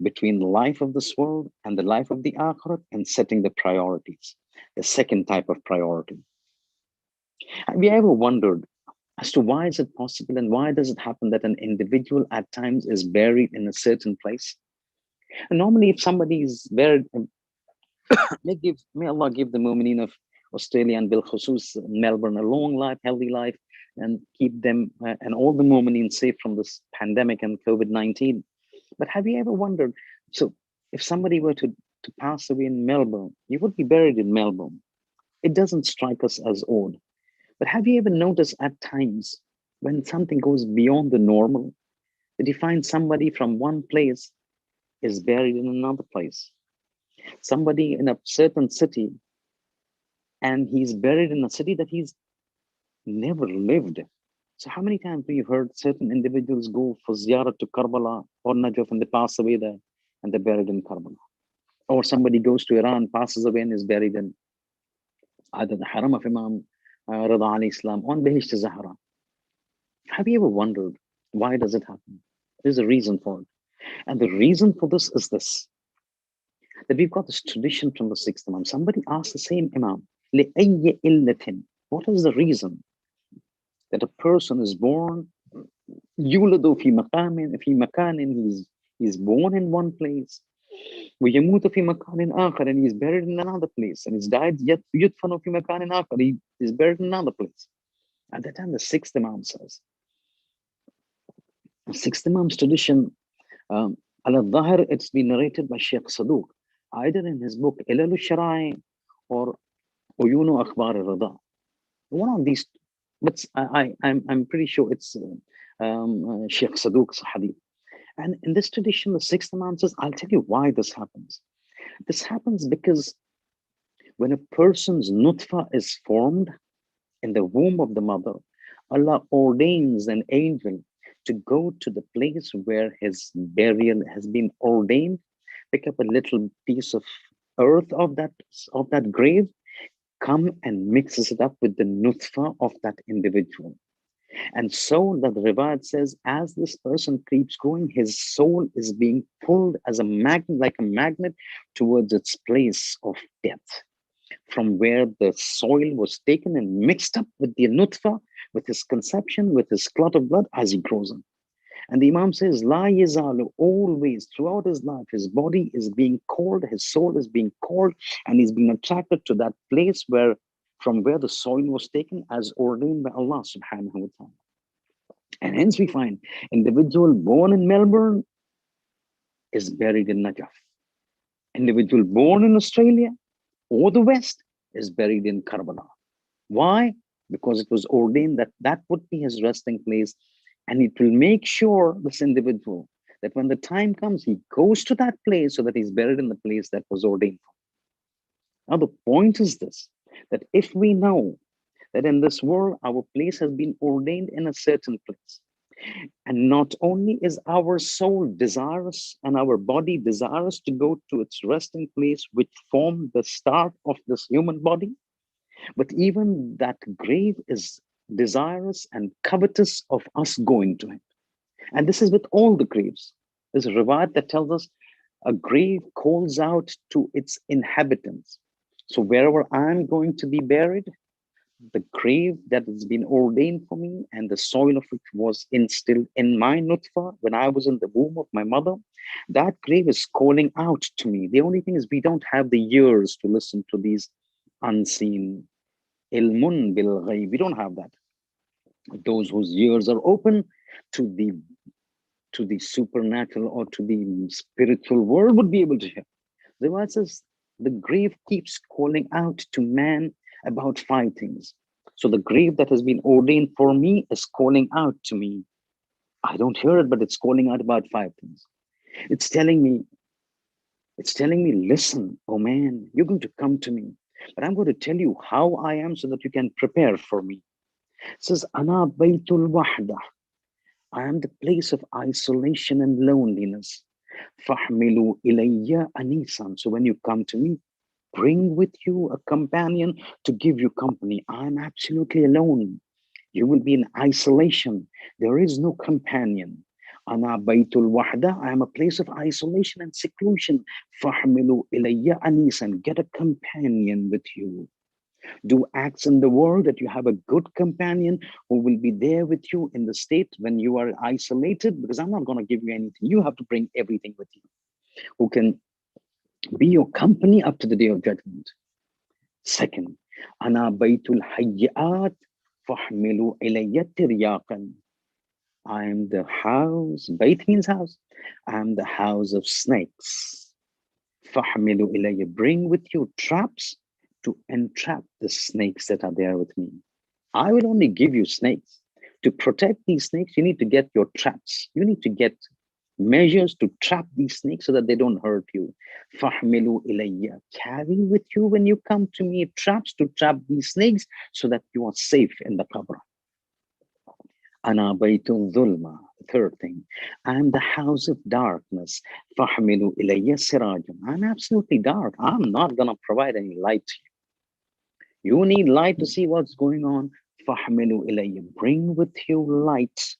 between the life of this world and the life of the Akhirat, and setting the priorities, the second type of priority. Have you ever wondered as to why is it possible and why does it happen that an individual at times is buried in a certain place? And normally if somebody is buried, may Allah give the mu'mineen of Australia and bil khusus Melbourne a long life, healthy life, and keep them and all the mu'mineen safe from this pandemic and COVID-19. But have you ever wondered, so if somebody were to pass away in Melbourne, you would be buried in Melbourne. It doesn't strike us as odd. But have you ever noticed at times when something goes beyond the normal, that you find somebody from one place is buried in another place? Somebody in a certain city, and he's buried in a city that he's never lived. So how many times have you heard certain individuals go for ziyarah to Karbala or Najaf and they pass away there and they're buried in Karbala? Or somebody goes to Iran, passes away and is buried in either the Haram of Imam Rida alayhi Islam on Bihisht Zahra. Have you ever wondered why does it happen? There's a reason for it. And the reason for this is this, that we've got this tradition from the sixth Imam. Somebody asked the same Imam, لِأَيِّ إِلَّةٍ, what is the reason that a person is born, يُولَدُ فِي مَكَانٍ, he's born in one place, وَيَمُوتُ فِي مَكَانٍ آخَرٍ, and he's buried in another place, and he's died, yet يُدْفَنُ فِي مَكَانٍ آخَرٍ, he is buried in another place. At that time, the sixth Imam says, the sixth Imam's tradition, al-Dhahir, it's been narrated by Sheikh Saduq, either in his book Ilal al-Shara'i or Uyunu Akhbar al-Rida. One of these, but I'm pretty sure it's Sheikh Saduq's hadith. And in this tradition, the sixth Imam says, I'll tell you why this happens. This happens because when a person's nutfa is formed in the womb of the mother, Allah ordains an angel to go to the place where his burial has been ordained, pick up a little piece of earth of that grave, come and mixes it up with the nutfa of that individual. And so that the riwayat says, as this person keeps going, his soul is being pulled as a magnet, like a magnet, towards its place of death, from where the soil was taken and mixed up with the nutfa, with his conception, with his clot of blood as he grows up. And the Imam says, La yazalu, always throughout his life, his body is being called, his soul is being called, and he's being attracted to that place from where the soil was taken as ordained by Allah subhanahu wa ta'ala. And hence we find individual born in Melbourne is buried in Najaf. Individual born in Australia or the West is buried in Karbala. Why? Because it was ordained that that would be his resting place, and it will make sure, this individual, that when the time comes, he goes to that place so that he's buried in the place that was ordained for. Now the point is this, that if we know that in this world, our place has been ordained in a certain place, and not only is our soul desirous and our body desirous to go to its resting place, which formed the start of this human body, but even that grave is desirous and covetous of us going to it. And this is with all the graves. There's a riwayat that tells us a grave calls out to its inhabitants. So wherever I'm going to be buried, the grave that has been ordained for me and the soil of which was instilled in my nutfa when I was in the womb of my mother, that grave is calling out to me. The only thing is we don't have the ears to listen to these unseen ilmun bil ghayb. We don't have that. Those whose ears are open to the supernatural or to the spiritual world would be able to hear. The Bible says the grave keeps calling out to man about 5 things. So the grave that has been ordained for me is calling out to me. I don't hear it, but it's calling out about 5 things. It's telling me, listen, oh man, you're going to come to me. But I'm going to tell you how I am so that you can prepare for me. It says, Ana Baytul Wahda. I am the place of isolation and loneliness. Fahmilu ilayya anisan. So when you come to me, bring with you a companion to give you company. I'm absolutely alone. You will be in isolation. There is no companion. Ana baytul wahda. I am a place of isolation and seclusion. Fahmilu ilayya anisan. Get a companion with you. Do acts in the world that you have a good companion who will be there with you in the state when you are isolated, because I'm not going to give you anything. You have to bring everything with you, who can be your company up to the day of judgment. Second, Ana baytul hayyi'at fahmilu ilayya tiryaqan. I am the house, bayt means house. I am the house of snakes. Fahmilu ilayya. Bring with you traps to entrap the snakes that are there with me. I will only give you snakes. To protect these snakes, you need to get your traps. You need to get measures to trap these snakes so that they don't hurt you. Fahmilu ilayya. Carry with you when you come to me traps to trap these snakes so that you are safe in the qabr. Ana baytun dhulma. Third thing, I am the house of darkness. Fahmilu ilayya sirajan. I'm absolutely dark. I'm not going to provide any light to you. You need light to see what's going on. Fahmilu ilayya. Bring with you light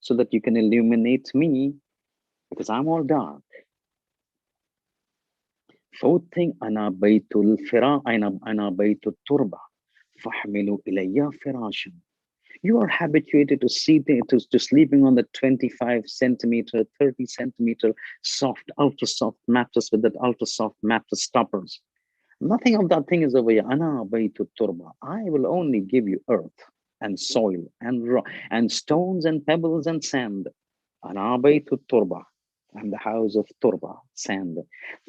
so that you can illuminate me, because I'm all dark. Fourth thing, ana baytul turba. Fahmilu ilayya firashan. You are habituated to sleeping on the 25 centimeter, 30 centimeter soft, ultra soft mattress with that ultra soft mattress toppers. Nothing of that thing is over here. Ana baytul turba. I will only give you earth and soil and rock and stones and pebbles and sand. Ana baytul turba. I'm the house of turba, sand.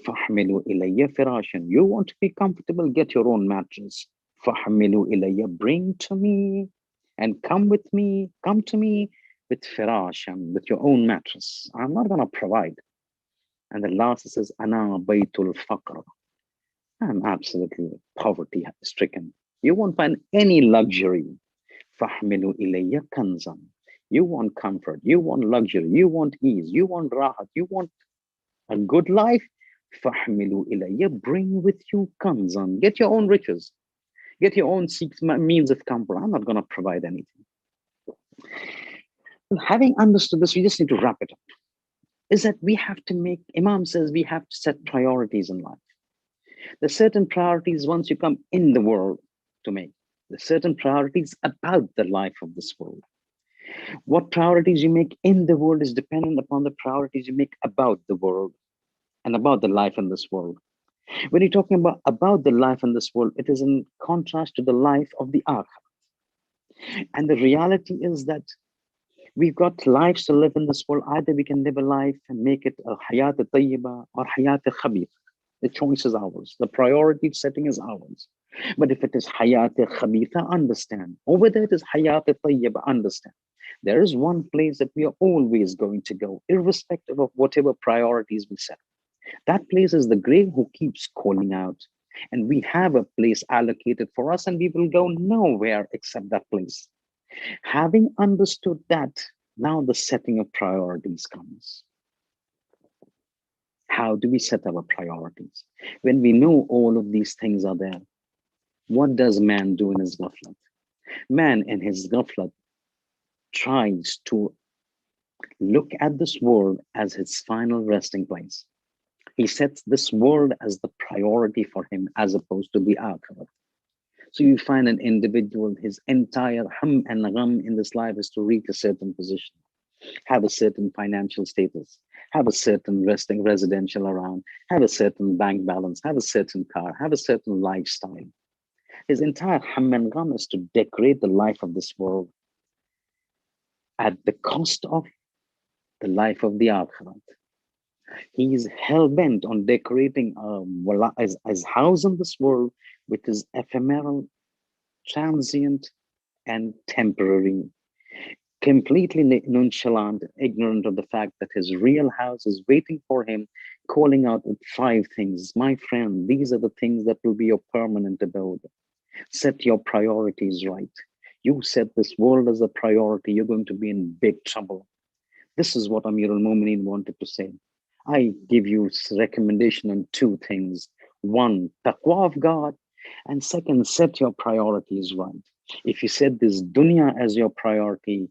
Fahmilu ilayya firashan. You want to be comfortable, get your own mattress. Fahmilu ilayya. Bring to me and come to me with firashan, with your own mattress. I'm not going to provide. And the last says, Ana baytul faqr. I'm absolutely poverty stricken. You won't find any luxury. Fahmilu ilayya kanzan. You want comfort, you want luxury, you want ease, you want rahat, you want a good life. Fahmilu ilayya. Bring with you kanzan. Get your own riches. Get your own means of comfort. I'm not going to provide anything. Having understood this, we just need to wrap it up. Is that we have to make, Imam says we have to set priorities in life. There's certain priorities once you come in the world to make. There's certain priorities about the life of this world. What priorities you make in the world is dependent upon the priorities you make about the world and about the life in this world. When you're talking about the life in this world, it is in contrast to the life of the akhirah. And the reality is that we've got lives to live in this world. Either we can live a life and make it a hayat tayyiba or hayat khabith. The choice is ours. The priority setting is ours. But if it is hayat khabitha, understand. Or whether it is hayat tayyiba, understand. There is one place that we are always going to go, irrespective of whatever priorities we set. That place is the grave who keeps calling out. And we have a place allocated for us, and we will go nowhere except that place. Having understood that, now the setting of priorities comes. How do we set our priorities? When we know all of these things are there, what does man do in his ghaflat? Man in his ghaflat tries to look at this world as his final resting place. He sets this world as the priority for him as opposed to the akhirah. So you find an individual, his entire hum and gham in this life is to reach a certain position, have a certain financial status, have a certain residential around, have a certain bank balance, have a certain car, have a certain lifestyle. His entire hum and gham is to decorate the life of this world at the cost of the life of the akhirah. He is hell-bent on decorating his house in this world, which is ephemeral, transient, and temporary. Completely nonchalant, ignorant of the fact that his real house is waiting for him calling out with 5 things. My friend, these are the things that will be your permanent abode. Set your priorities right. You set this world as a priority, you're going to be in big trouble. This is what Amir al-Mu'mineen wanted to say. I give you recommendation on 2 things. 1, taqwa of God, and 2nd, set your priorities right. If you set this dunya as your priority,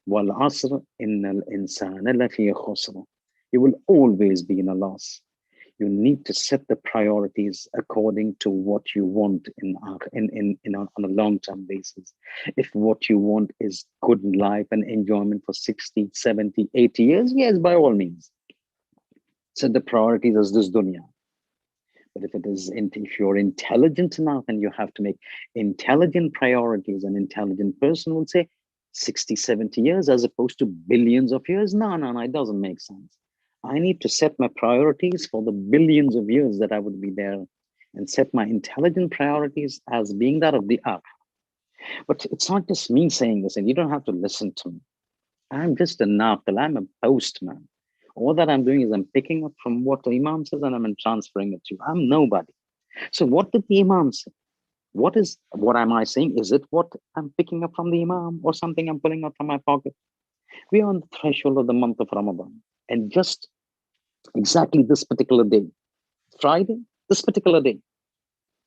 wal asr innal insana lafi khusr, you will always be in a loss. You need to set the priorities according to what you want on a long-term basis. If what you want is good life and enjoyment for 60, 70, 80 years, yes, by all means, set the priorities as this dunya. But if you're intelligent enough and you have to make intelligent priorities, an intelligent person will say 60, 70 years as opposed to billions of years. No, it doesn't make sense. I need to set my priorities for the billions of years that I would be there, and set my intelligent priorities as being that of the earth. But it's not just me saying this, and you don't have to listen to me. I'm just a naqil, I'm a postman. All that I'm doing is I'm picking up from what the Imam says and I'm transferring it to you. I'm nobody. So what did the Imam say? What am I saying? Is it what I'm picking up from the Imam or something I'm pulling out from my pocket? We are on the threshold of the month of Ramadan. And just exactly this particular day, Friday, this particular day,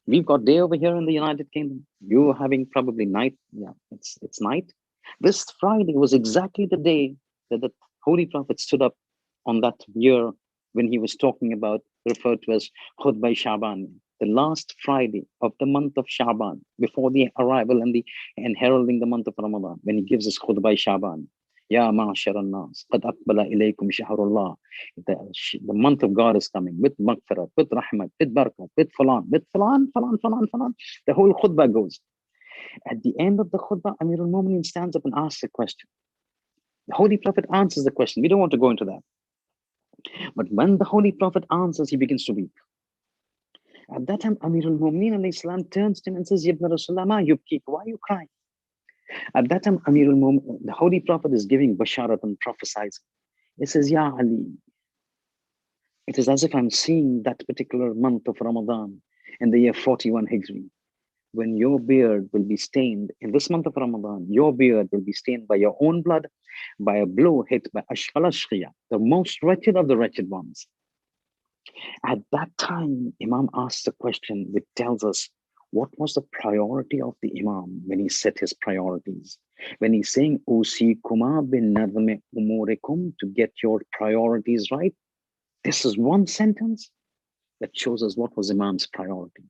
we've got day over here in the United Kingdom. You're having probably night. Yeah, it's night. This Friday was exactly the day that the Holy Prophet stood up on that year when he was talking about, referred to as Khutbah Shaban, the last Friday of the month of Shaban, before the arrival and heralding the month of Ramadan, when he gives us Khutbah Shaban. Ya ma'ashar al-nas, qad aqbala ilaykum shahrullah. The month of God is coming with maghfirah, with rahmat, with barakat, with falan, falan. The whole khutbah goes. At the end of the khutbah, Amir al-Mu'mineen stands up and asks a question. The Holy Prophet answers the question. We don't want to go into that. But when the Holy Prophet answers, he begins to weep. At that time, Amir al-Mu'mineen alayhi salam turns to him and says, Ibn Rasulullah, ma yubkik, why are you crying? At that time, Amir al-Mu'mineen, the Holy Prophet is giving basharat and prophesizing. He says, Ya Ali, it is as if I'm seeing that particular month of Ramadan in the year 41 Hijri, when your beard will be stained in this month of Ramadan, your beard will be stained by your own blood, by a blow hit by Ashqal Ashqiya, the most wretched of the wretched ones. At that time, Imam asks a question which tells us what was the priority of the Imam when he set his priorities. When he's saying, Usikuma bin nadhmi umurikum, to get your priorities right, this is one sentence that shows us what was Imam's priority.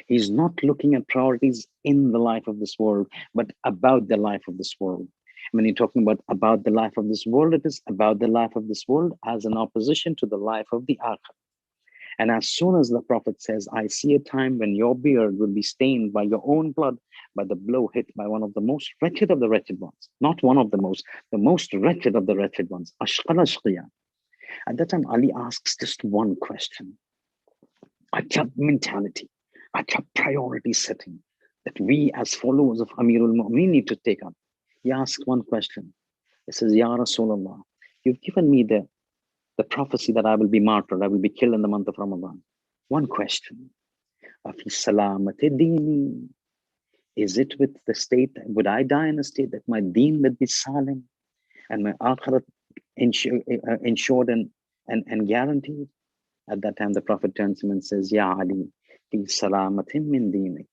He's not looking at priorities in the life of this world, but about the life of this world. When you're talking about the life of this world, it is about the life of this world as an opposition to the life of the Akhirah. And as soon as the Prophet says, I see a time when your beard will be stained by your own blood, by the blow hit by one of the most wretched of the wretched ones, not one of the most wretched of the wretched ones, Ashqal Ashqiya. At that time, Ali asks just one question. Ajab mentality, ajab priority setting that we as followers of Amir al-Mu'mineen need to take up. He asks one question. He says, Ya Rasulullah, you've given me the prophecy that I will be martyred, I will be killed in the month of Ramadan. One question. Afi salamati dini. Is it with the state, would I die in a state that my deen would be salim and my akhirat ensured and guaranteed? At that time, the Prophet turns to him and says, Ya Ali, fi salamatin min dini.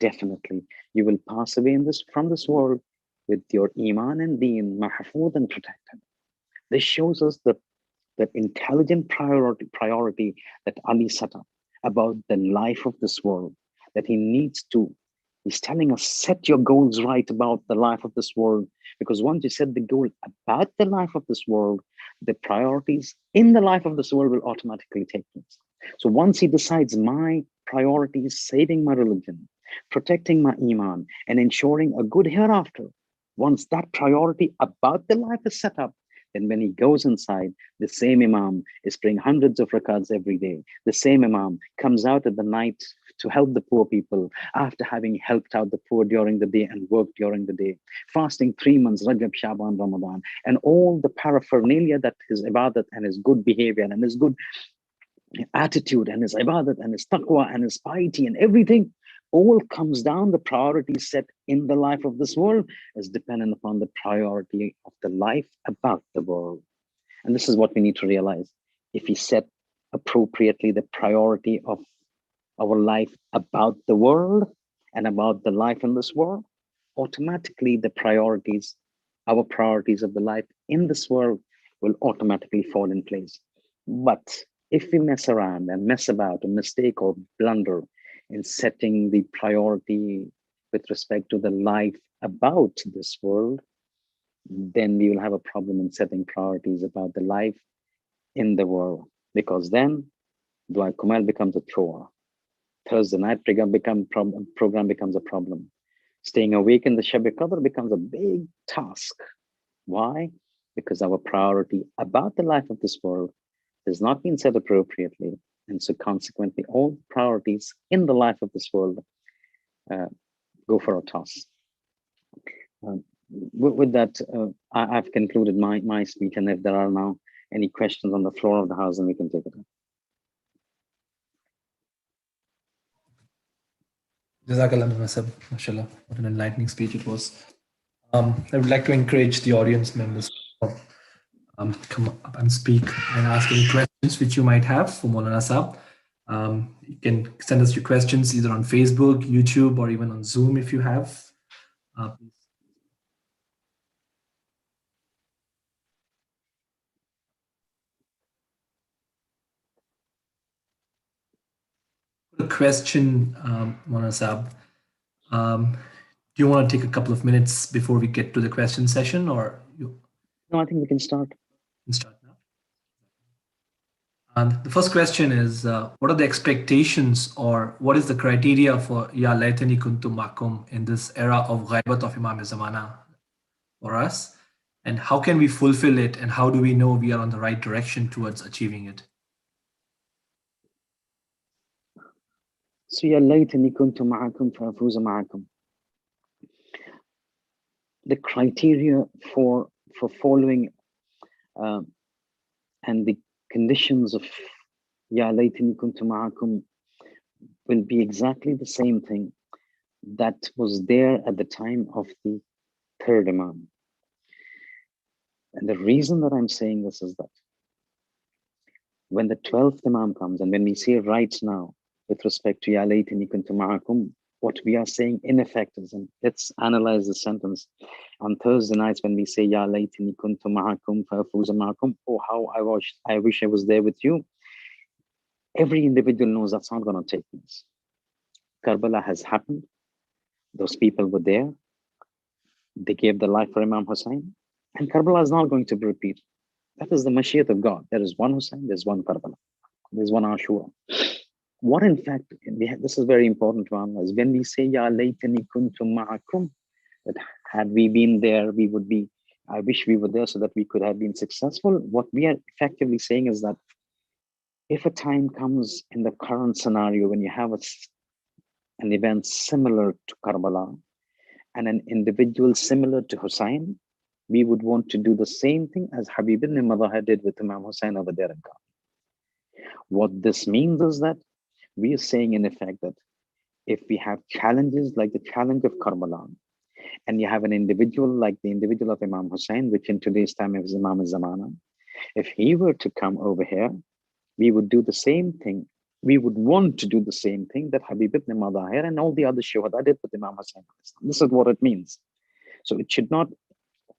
Definitely, you will pass away from this world with your iman and deen mahfood and protected. This shows us the intelligent priority that Ali set up about the life of this world, that he's telling us, set your goals right about the life of this world, because once you set the goal about the life of this world, the priorities in the life of this world will automatically take place. So once he decides my priority is saving my religion, protecting my iman, and ensuring a good hereafter, once that priority about the life is set up, then when he goes inside, the same Imam is praying hundreds of rakats every day. The same Imam comes out at the night to help the poor people after having helped out the poor during the day and worked during the day. Fasting 3 months, Rajab, Shaban, Ramadan, and all the paraphernalia that his ibadat and his good behavior and his good attitude and his ibadat and his taqwa and his piety and everything all comes down, the priorities set in the life of this world is dependent upon the priority of the life about the world. And this is what we need to realize. If we set appropriately the priority of our life about the world and about the life in this world, automatically the priorities, our priorities of the life in this world will automatically fall in place. But if we mess around and mess about, a mistake or blunder in setting the priority with respect to the life about this world, then we will have a problem in setting priorities about the life in the world, because then Dua Kumal becomes a chore. Thursday night program becomes a problem. Staying awake in the Shab Qadr becomes a big task. Why? Because our priority about the life of this world has not been set appropriately. And so consequently, all priorities in the life of this world go for a toss. With that, I've concluded my speech, and if there are now any questions on the floor of the house, then we can take it up. Jazakallah, mashallah, what an enlightening speech it was. I would like to encourage the audience members to come up and speak and ask any questions which you might have for Moulana Sahab. You can send us your questions either on Facebook, YouTube, or even on Zoom if you have. Please. A question, Moulana Sahab. Do you want to take a couple of minutes before we get to the question session, or you? No, I think we can start. Start now. And the first question is, what are the expectations or what is the criteria for Ya Laytani Kuntu Makum in this era of Ghaibat of Imam Zamana for us? And how can we fulfill it, and how do we know we are on the right direction towards achieving it? So Ya Laytani Kuntu Ma'akum Fa'afuza Ma'akum. The criteria for following and the conditions of Ya Laytani Kuntu Ma'akum will be exactly the same thing that was there at the time of the third Imam. And the reason that I'm saying this is that when the 12th Imam comes, and when we say right now with respect to Ya Laytani Kuntu Ma'akum, what we are saying in effect is, and let's analyze the sentence. On Thursday nights when we say Ya Laytani Kuntu Ma'akum Fa'afuza Ma'akum, oh how I wish I was there with you, every individual knows that's not going to take place. Karbala has happened. Those people were there. They gave their life for Imam Hussein. And Karbala is not going to be repeated. That is the Mashiach of God. There is one Hussein, there's one Karbala, there's one Ashura. What in fact, this is very important to analyze. When we say Ya Laytani Kuntu Ma'akum, that had we been there, we would be, I wish we were there so that we could have been successful. What we are effectively saying is that if a time comes in the current scenario when you have an event similar to Karbala and an individual similar to Hussein, we would want to do the same thing as Habib ibn Madahir did with Imam Hussein over there in Kaaba. What this means is that we are saying in effect that if we have challenges like the challenge of Karbala, and you have an individual like the individual of Imam Hussein, which in today's time is Imam Zamana, if he were to come over here, we would do the same thing. We would want to do the same thing that Habib ibn Madahir and all the other Shuhada did with Imam Hussein. This is what it means. So it should not,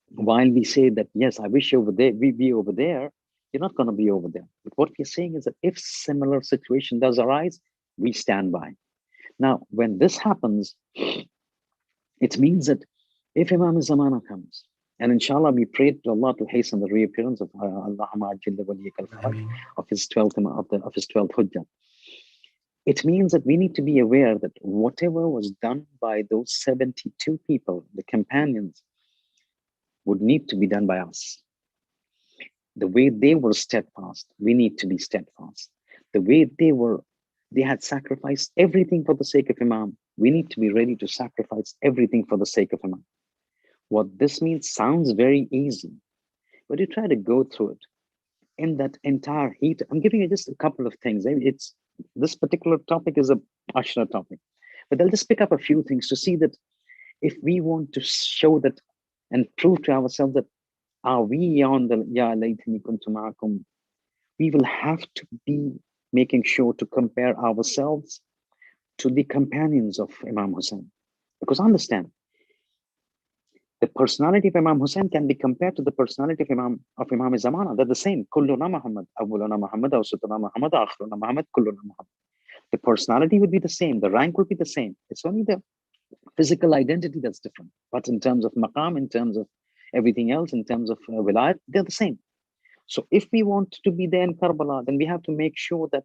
while we say that, yes, I wish over there, we be over there, you're not going to be over there. But what we're saying is that if similar situation does arise, we stand by. Now, when this happens, it means that if Imam Zamana comes, and inshallah we pray to Allah to hasten the reappearance of Allahumma ajil of his 12th Hujjah. It means that we need to be aware that whatever was done by those 72 people, the companions, would need to be done by us. The way they were steadfast, we need to be steadfast. The way they had sacrificed everything for the sake of Imam, we need to be ready to sacrifice everything for the sake of Imam. What this means sounds very easy, but you try to go through it. in that entire heat. I'm giving you just a couple of things. It's this particular topic is a Ashra topic, but I'll just pick up a few things to see that if we want to show that and prove to ourselves that are we on the Ya Laytani Kuntu Ma'akum, we will have to be making sure to compare ourselves to the companions of Imam Hussein. Because understand, the personality of Imam Hussein can be compared to the personality of Imam Zamana. They're the same. Kulluna Muhammad, Awwaluna Muhammad, Awsatuna Muhammad, Akhruna Muhammad, Kulluna Muhammad. The personality would be the same. The rank would be the same. It's only the physical identity that's different. But in terms of maqam, in terms of everything else, in terms of wilayat, they're the same. So if we want to be there in Karbala, then we have to make sure that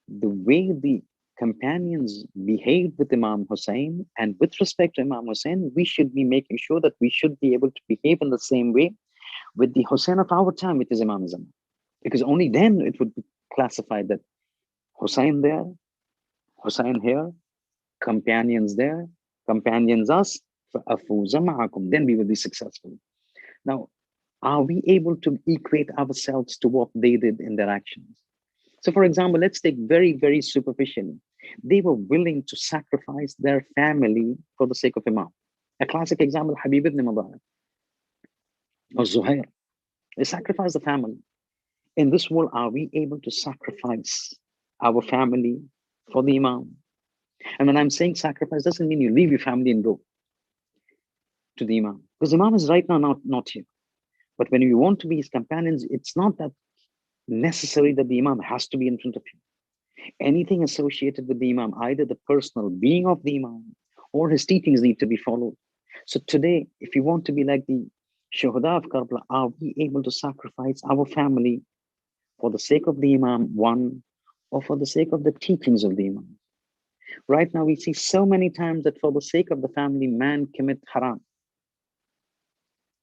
the way the companions behaved with Imam Hussein and with respect to Imam Hussein, we should be making sure that we should be able to behave in the same way with the Hussein of our time, which is Imam Zaman. Because only then it would be classified that Hussein there, Hussein here, companions there, companions us, then we will be successful. Now, are we able to equate ourselves to what they did in their actions? So for example, let's take very, very superficially. They were willing to sacrifice their family for the sake of Imam. A classic example, Habib ibn Madahir or Zuhair. They sacrificed the family. In this world, are we able to sacrifice our family for the Imam? And when I'm saying sacrifice, doesn't mean you leave your family and go to the Imam. Because Imam is right now not here. But when you want to be his companions, it's not that necessary that the Imam has to be in front of you. Anything associated with the Imam, either the personal being of the Imam or his teachings need to be followed. So today, if you want to be like the Shuhada of Karbala, are we able to sacrifice our family for the sake of the Imam, one, or for the sake of the teachings of the Imam? Right now, we see so many times that for the sake of the family, man commit haram.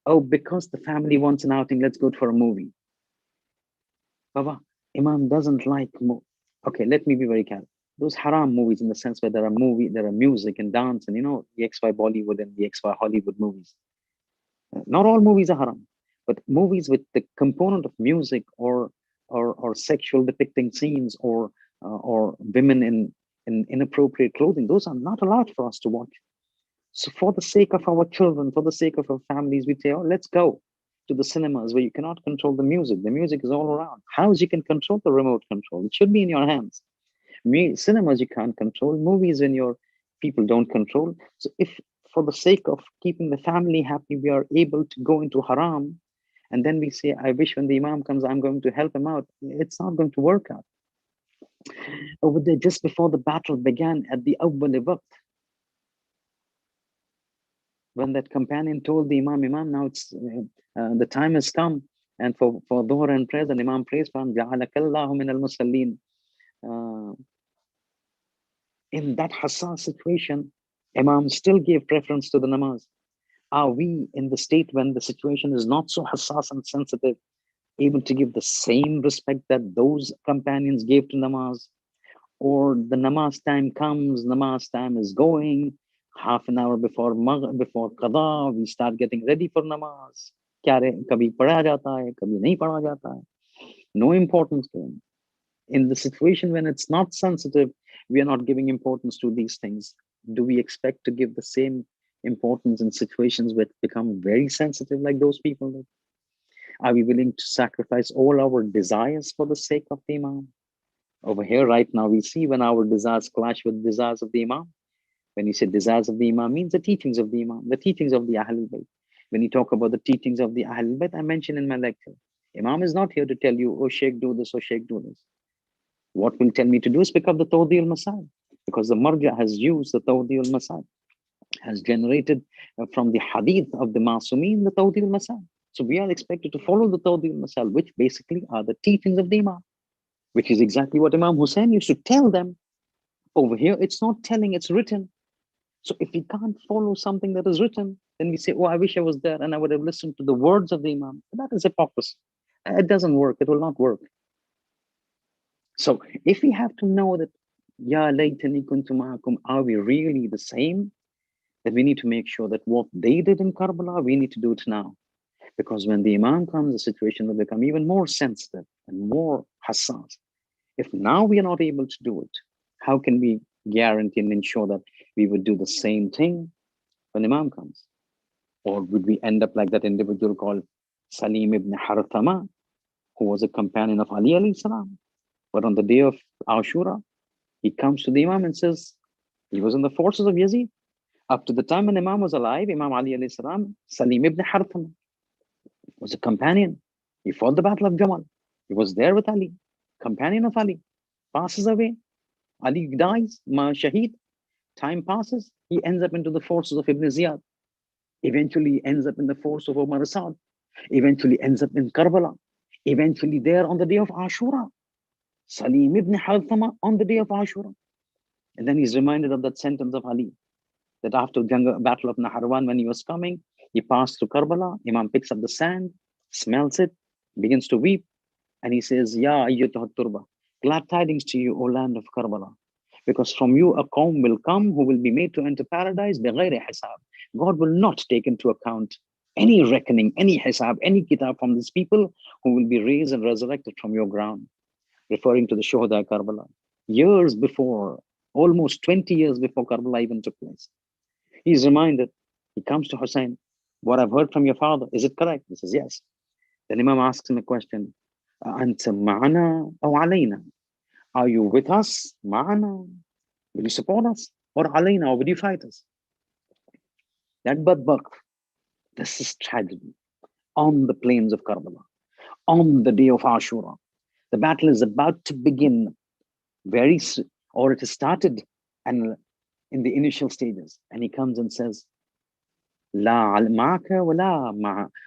Oh, because the family wants an outing, let's go for a movie. Baba, Imam doesn't like okay, let me be very careful. Those haram movies in the sense where there are music and dance and the XY Bollywood and the XY Hollywood movies. Not all movies are haram, but movies with the component of music or sexual depicting scenes or women in inappropriate clothing, those are not allowed for us to watch. So for the sake of our children, for the sake of our families, we say, oh, let's go to the cinemas where you cannot control the music. The music is all around. House, you can control the remote control. It should be in your hands. Cinemas, you can't control. Movies, when your people don't control. So if for the sake of keeping the family happy, we are able to go into haram, and then we say, I wish when the Imam comes, I'm going to help him out. It's not going to work out. Over there, just before the battle began at the Awwal Waqt, when that companion told the Imam, now it's the time has come, and for Dhuhr and prayers, and Imam prays for him, Ja'alakallahu min al-musallin. In that hassas situation, Imam still gave preference to the namaz. Are we in the state when the situation is not so hassas and sensitive, able to give the same respect that those companions gave to namaz? Or the namaz time comes, namaz time is going, half an hour before qada, we start getting ready for namaz. Kabhi padha jata hai, kabhi nahi padha jata hai. No importance to him. In the situation when it's not sensitive, we are not giving importance to these things. Do we expect to give the same importance in situations which become very sensitive like those people? Are we willing to sacrifice all our desires for the sake of the Imam? Over here right now, we see when our desires clash with desires of the Imam. When you say desires of the Imam, means the teachings of the Imam, the teachings of the Ahlul Bayt. When you talk about the teachings of the Ahlul Bayt, I mentioned in my lecture, Imam is not here to tell you, oh Sheikh, do this, oh Sheikh, do this. What will tell me to do is pick up the Tawdi al-Masal, because the Marja has used the Tawdi al-Masal, has generated from the hadith of the Masumeen, the Tawdi al-Masal. So we are expected to follow the Tawdi al-Masal, which basically are the teachings of the Imam, which is exactly what Imam Hussein used to tell them. Over here, it's not telling, it's written. So if we can't follow something that is written, then we say, oh, I wish I was there and I would have listened to the words of the Imam. That is hypocrisy. It doesn't work. It will not work. So if we have to know that, Ya laytani kuntu ma'akum, are we really the same? Then we need to make sure that what they did in Karbala, we need to do it now. Because when the Imam comes, the situation will become even more sensitive and more hassas. If now we are not able to do it, how can we guarantee and ensure that we would do the same thing when Imam comes? Or would we end up like that individual called Salim ibn Harthama, who was a companion of Ali alayhi salam? But on the day of Ashura, he comes to the Imam and says, he was in the forces of Yazid. Up to the time when Imam was alive, Imam Ali alayhi salam, Salim ibn Harthama was a companion. He fought the Battle of Jamal. He was there with Ali, companion of Ali. Passes away. Ali dies, Shaheed. Time passes. He ends up into the forces of Ibn Ziyad. Eventually ends up in the force of Umar Asad. Eventually ends up in Karbala. Eventually there on the day of Ashura. Salim ibn Harthama on the day of Ashura. And then he's reminded of that sentence of Ali, that after the Battle of Naharwan, when he was coming, he passed through Karbala. Imam picks up the sand, smells it, begins to weep, and he says, Ya ayyatuha turba, glad tidings to you, O land of Karbala, because from you a qawm will come who will be made to enter paradise bighayri hisab. God will not take into account any reckoning, any hisab, any kitab from these people who will be raised and resurrected from your ground, referring to the Shuhada Karbala. Years before, almost 20 years before Karbala even took place. He's reminded, he comes to Hussein, what I've heard from your father, is it correct? He says, yes. Then Imam asks him a question, Anta ma'ana aw alayna? Are you with us? Ma'ana? Will you support us? Or alayna, or will you fight us? That badbakht, this is tragedy. On the plains of Karbala, on the day of Ashura, the battle is about to begin or it has started and in the initial stages. And he comes and says, La ma'aka wa la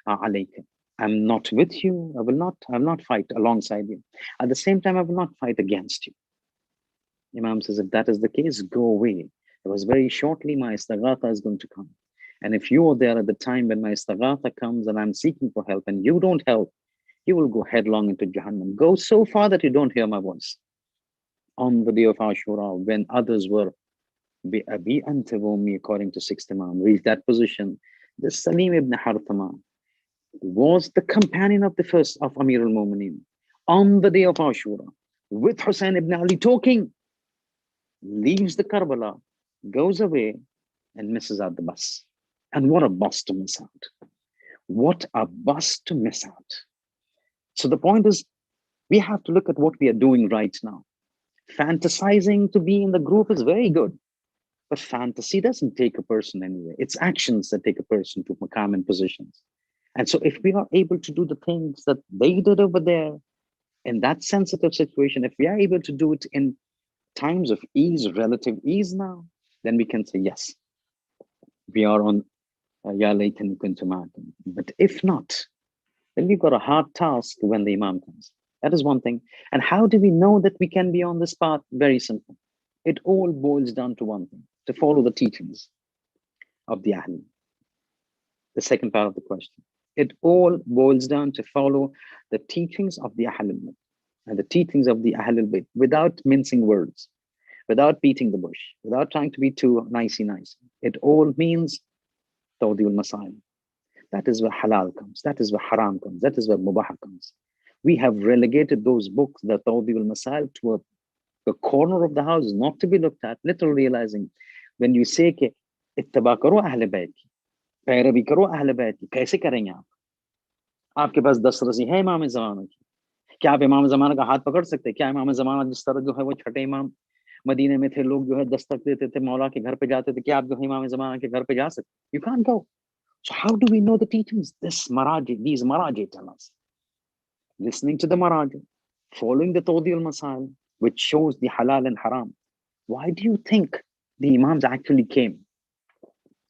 alayka. I'm not with you. I will not fight alongside you. At the same time, I will not fight against you. Imam says, if that is the case, go away. Because very shortly my istaghatha is going to come. And if you are there at the time when my istaghatha comes and I'm seeking for help and you don't help, you will go headlong into Jahannam. Go so far that you don't hear my voice. On the day of Ashura, when others were Abi anta wa ummi, according to 6th Imam, reached that position, the Salim ibn Harthama was the companion of the first of Amir al-Mu'mineen on the day of Ashura with Hussein ibn Ali talking, leaves the Karbala, goes away and misses out the bus. And what a bus to miss out. What a bus to miss out. So the point is, we have to look at what we are doing right now. Fantasizing to be in the group is very good, but fantasy doesn't take a person anywhere. It's actions that take a person to maqam and positions. And so if we are able to do the things that they did over there in that sensitive situation, if we are able to do it in times of ease, relative ease now, then we can say, yes, we are on Ya Laytani kuntu ma'akum. But if not, then we've got a hard task when the Imam comes. That is one thing. And how do we know that we can be on this path? Very simple. It all boils down to one thing, to follow the teachings of the Ahl. The second part of the question. It all boils down to follow the teachings of the Ahl and the teachings of the Ahl al-Bayt without mincing words, without beating the bush, without trying to be too nicey. It all means Tawdi al-Masail. That is where halal comes. That is where haram comes. That is where mubah comes. We have relegated those books, the Tawdi al-Masail, to a corner of the house, not to be looked at, literally realizing when you say ke ittaba karo ahle bayt ki, पैरवी करो अहले बैत की, कैसे करेंगे आप? आपके पास दस्तरसी है इमाम ज़माना की, क्या आप इमाम ज़माना का हाथ पकड़ सकते हैं? क्या इमाम ज़माना जिस तरह जो है वो छठे इमाम मदीने में थे, लोग जो है दस्तक देते थे, मौला के घर पे जाते थे, क्या आप जो है इमाम ज़माना के घर पे जा सकते? You can't go. So how do we know the teachings? These maraji tell us. Listening to the maraji, following the Tawdi al-Masail, which shows the halal and haram. Why do you think the imams actually came?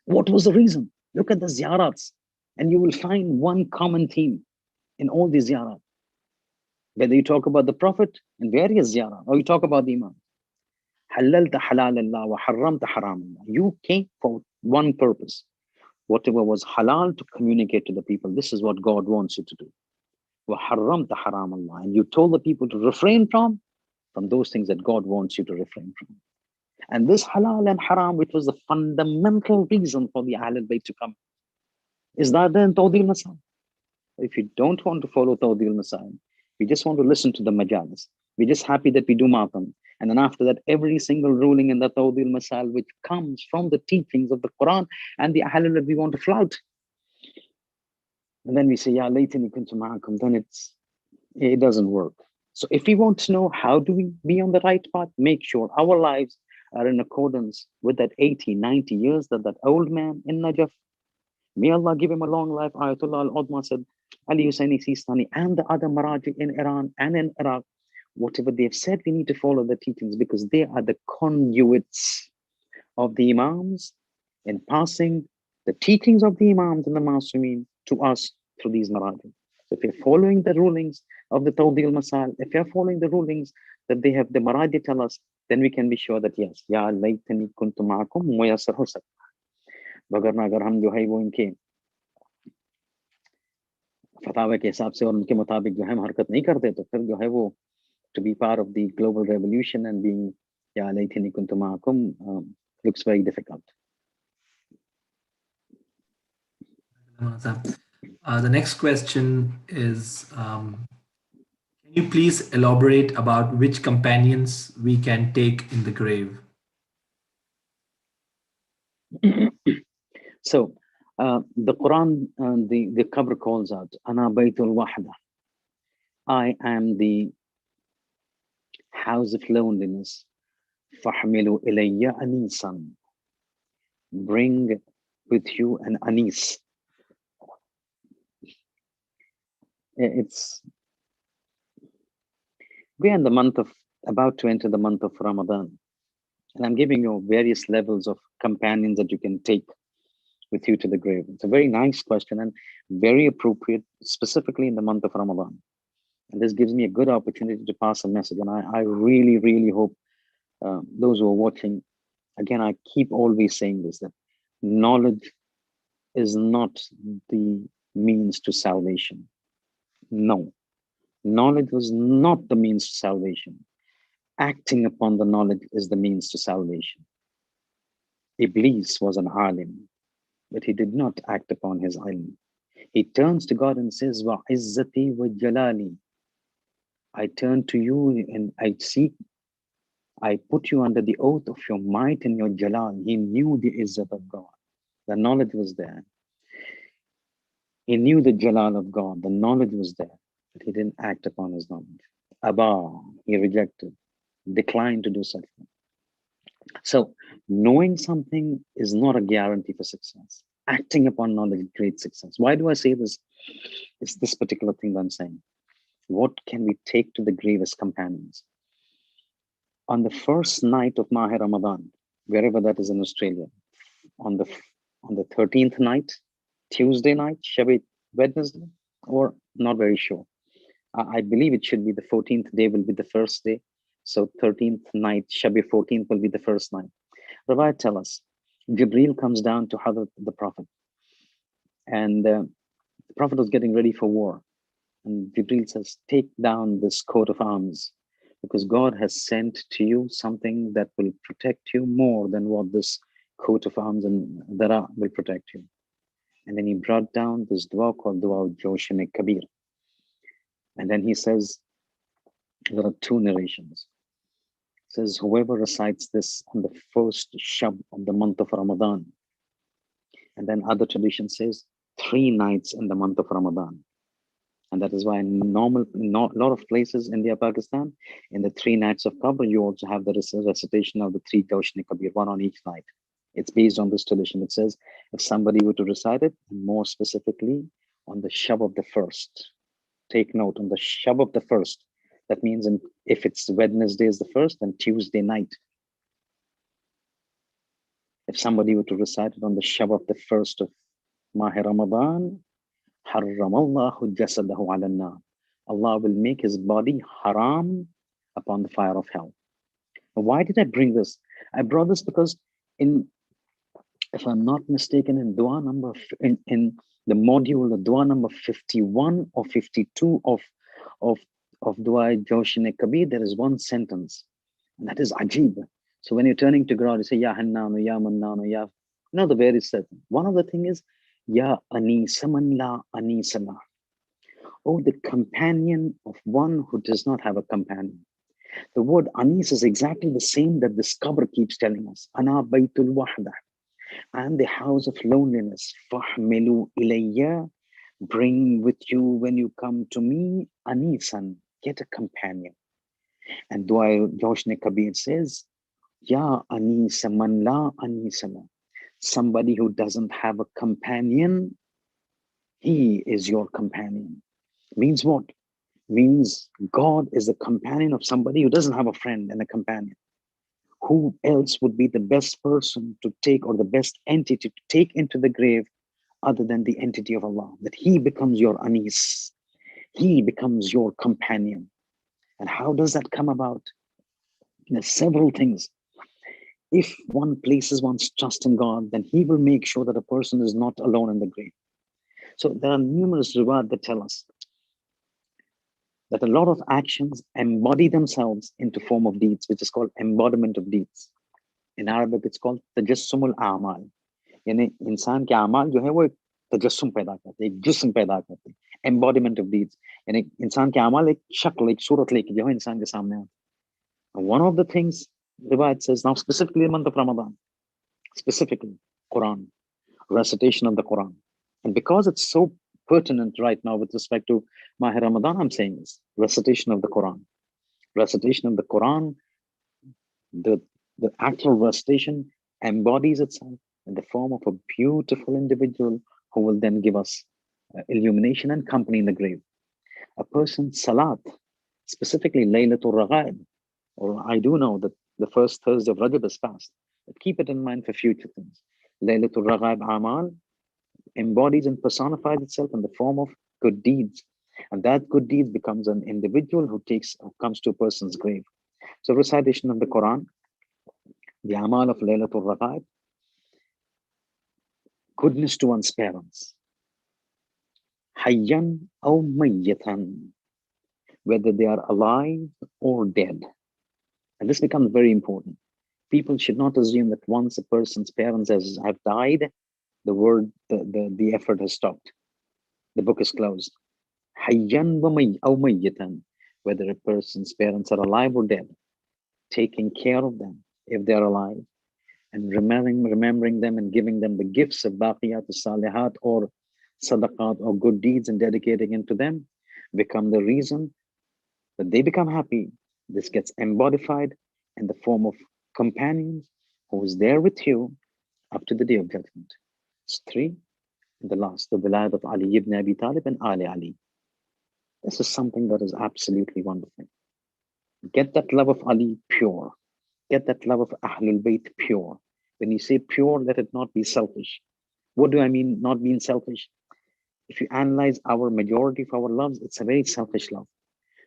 What was the reason? Look at the ziyarats, and you will find one common theme in all the ziyarat. Whether you talk about the Prophet in various ziyarat, or you talk about the Imam. Halalta halal Allah wa haramta haram Allah. You came for one purpose. Whatever was halal to communicate to the people. This is what God wants you to do. Wa haramta haram Allah. And you told the people to refrain from those things that God wants you to refrain from. And this halal and haram, which was the fundamental reason for the Ahlul Bayt to come, is that then Tawdi al-Masail. If you don't want to follow Tawdil Masail, we just want to listen to the majalis. We're just happy that we do matam. And then after that, every single ruling in the Tawdil Masail, which comes from the teachings of the Quran and the Ahlul that we want to flout. And then we say, Ya laytani kuntu ma'akum, then it doesn't work. So if we want to know how do we be on the right path, make sure our lives are in accordance with that 80, 90 years that old man in Najaf, may Allah give him a long life, Ayatollah al-Udma said, Ali Husseini Sistani and the other Maraji in Iran and in Iraq, whatever they've said, we need to follow the teachings because they are the conduits of the Imams in passing the teachings of the Imams and the Masumeen to us through these Maraji. So if you're following the rulings of the Tawdil Masal, if you're following the rulings that they have, the Maraji tell us, then we can be sure that yes, Ya laytani kuntu ma'akum muyassar ho sakta. वगरना अगर हम जो है वो इनके फतावे के हिसाब से और उनके मुताबिक जो है हम हरकत नहीं करते तो फिर जो है वो to be part of the global revolution and being Ya laytani kuntu ma'akum looks very difficult. The next question is, can you please elaborate about which companions we can take in the grave? So the Quran, the cover calls out, Ana Baytul Wahda. I am the house of loneliness. Fahmilu ilayya anisan. Bring with you an anis. We're in the month of, about to enter the month of Ramadan. And I'm giving you various levels of companions that you can take with you to the grave. It's a very nice question and very appropriate, specifically in the month of Ramadan. And this gives me a good opportunity to pass a message. And I really, really hope those who are watching, again, I keep always saying this, that knowledge is not the means to salvation. No, knowledge was not the means to salvation. Acting upon the knowledge is the means to salvation. Iblis was an alim, but he did not act upon his ilm. He turns to God and says, Wa izzati wa jalali. I turn to you and I put you under the oath of your might and your jalal. He knew the izzat of God. The knowledge was there. He knew the jalal of God. The knowledge was there, but he didn't act upon his knowledge. Abba, he rejected, declined to do something. So knowing something is not a guarantee for success. Acting upon knowledge creates success. Why do I say this? It's this particular thing that I'm saying. What can we take to the grave as companions? On the first night of Maha Ramadan, wherever that is in Australia, on the 13th night, Tuesday night, Shabbat, Wednesday, or not very sure. I believe it should be the 14th day will be the first day. So 13th night, Shabbat 14th will be the first night. Rawayat tell us, Jibreel comes down to Hadrat the Prophet. And the Prophet was getting ready for war. And Jibreel says, take down this coat of arms because God has sent to you something that will protect you more than what this coat of arms and dara will protect you. And then he brought down this dua called Dua Joshin Kabir. And then he says, there are two narrations. It says, whoever recites this on the first Shab of the month of Ramadan. And then other tradition says 3 nights in the month of Ramadan. And that is why in a lot of places, India, Pakistan, in the 3 nights of Qabr, you also have the recitation of the 3 Jawshni Kabir, 1 on each night. It's based on this tradition. It says, if somebody were to recite it, more specifically on the Shab of the first, take note, on the Shab of the first. That means if it's Wednesday is the first, then Tuesday night. If somebody were to recite it on the Shab of the first of Maha Ramadan, Harramallahu jasadahu ala nar. Allah will make his body haram upon the fire of hell. Why did I bring this? I brought this because if I'm not mistaken, in dua number in the module, the dua number 51 or 52 of Dua Jawshin Kabir, there is one sentence, and that is Ajib. So when you're turning to God, you say, Ya Hannanu, Ya Mannanu, Ya. The various sentence. One of the thing is, Ya Anisaman la Anisala. Oh, the companion of one who does not have a companion. The word anis is exactly the same that this cover keeps telling us. Ana baytul wahda. I am the house of loneliness. Fahmilu ilayya. Bring with you when you come to me, anisan. Get a companion. And Dua Joshne Kabir says, Ya anisa man la anisala. Somebody who doesn't have a companion, he is your companion. Means what? Means God is the companion of somebody who doesn't have a friend and a companion. Who else would be the best person to take, or the best entity to take into the grave other than the entity of Allah? That He becomes your anis. He becomes your companion. And how does that come about? There's several things. If one places one's trust in God, then He will make sure that a person is not alone in the grave. So there are numerous riwayat that tell us that a lot of actions embody themselves into form of deeds, which is called embodiment of deeds. In Arabic, it's called tajassumul a'mal. यानी इंसान के अमाल जो है वो एक तजस्सुम पैदा करते हैं, एक जिस्म पैदा करते हैं, embodiment of deeds. यानी इंसान के अमाल एक शक्ल, एक सूरत लेके जो है इंसान के सामने आते हैं. One of the things riwayat says, now specifically in the month of Ramadan, specifically Quran, recitation of the Quran. And because it's so pertinent right now with respect to Mahi Ramadan, I'm saying this, recitation of the Quran. Recitation of the Quran, the actual recitation embodies itself in the form of a beautiful individual who will then give us illumination and company in the grave. A person's salat, specifically Laylatul Raghaib, or I do know that the first Thursday of Rajab is fast, but keep it in mind for future things. Laylatul Raghaib Amal embodies and personifies itself in the form of good deeds. And that good deeds becomes an individual who comes to a person's grave. So recitation of the Quran, the Amal of Laylatul Raghaib, goodness to one's parents. Hayyan aw mayyatan, whether they are alive or dead. And this becomes very important. People should not assume that once a person's parents have died, the effort has stopped. The book is closed. Hayyan aw mayyatan, whether a person's parents are alive or dead, taking care of them if they're alive, and remembering them and giving them the gifts of baqiyat, salihat, or sadaqat, or good deeds, and dedicating into them, become the reason that they become happy. This gets embodied in the form of companions who is there with you up to the day of judgment. It's 3. And the last, the wilayat of Ali ibn Abi Talib and Ali Ali. This is something that is absolutely wonderful. Get that love of Ali pure. Get that love of Ahlul Bayt pure. When you say pure, let it not be selfish. What do I mean not being selfish? If you analyze our majority of our loves, it's a very selfish love.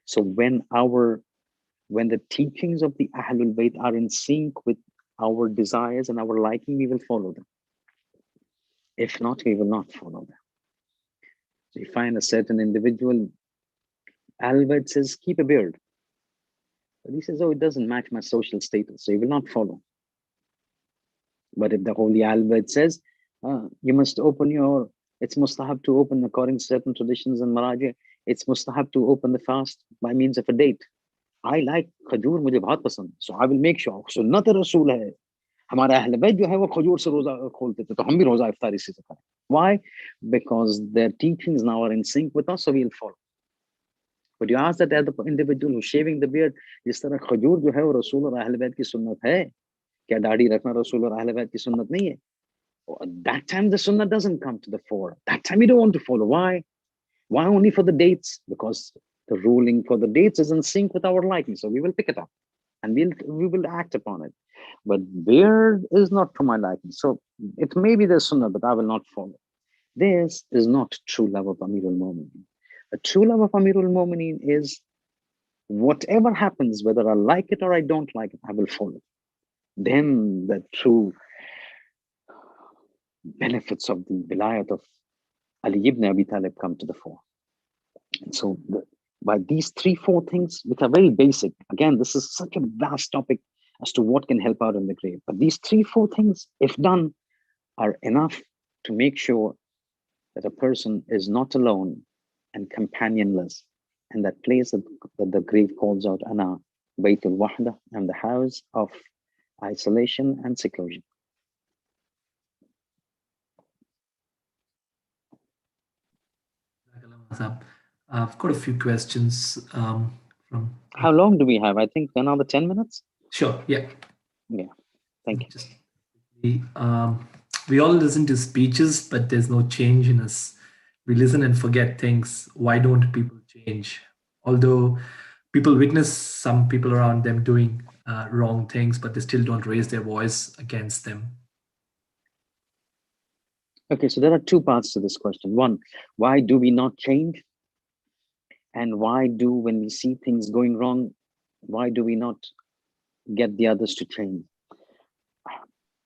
So when the teachings of the Ahlul Bayt are in sync with our desires and our liking, we will follow them. If not, we will not follow them. So you find a certain individual, Ahlul Bayt says, keep a beard. But he says, oh, it doesn't match my social status, so he will not follow. But if the Holy Ahlul Bayt says, you must open it's mustahab to open according to certain traditions and maraji, it's mustahab to open the fast by means of a date. I like khajur, mujhe bahut pasand, so I will make sure. Sunnat Rasul hai. हमारे अहले बैत जो है वो खजूर से रोजा खोलते थे, तो हम भी रोजा इफ्तारी से करें. Why? Because their teachings now are in sync with us, so we'll follow. But you ask that the individual who's shaving the beard, जिस तरह खजूर जो है वो रसूल और अहले बैत की सुन्नत है, क्या दाढ़ी रखना रसूल और अहले बैत की सुन्नत नहीं है? That time the sunnah doesn't come to the fore. That time we don't want to follow. Why? Why only for the dates? Because the ruling for the dates is in sync with our liking, so we will pick it up and we will act upon it. But beard is not to my liking, so it may be the sunnah, but I will not follow. This is not true love of Amirul Mu'mineen. A true love of Amirul Mu'mineen is whatever happens, whether I like it or I don't like it, I will follow. Then the true benefits of the wilayat of Ali ibn Abi Talib come to the fore. And so by these 3-4 things, which are very basic, again, this is such a vast topic as to what can help out in the grave. But these 3-4 things, if done, are enough to make sure that a person is not alone and companionless. And that place that the grave calls out, Ana Baytul Wahda, I'm the house of isolation and seclusion. I've got a few questions from. How long do we have? I think another 10 minutes. Sure. Yeah. Yeah. Thank you. Just, we all listen to speeches, but there's no change in us. We listen and forget things. Why don't people change? Although people witness some people around them doing wrong things, but they still don't raise their voice against them. Okay, so there are two parts to this question. One, why do we not change? And why do, when we see things going wrong, why do we not get the others to change?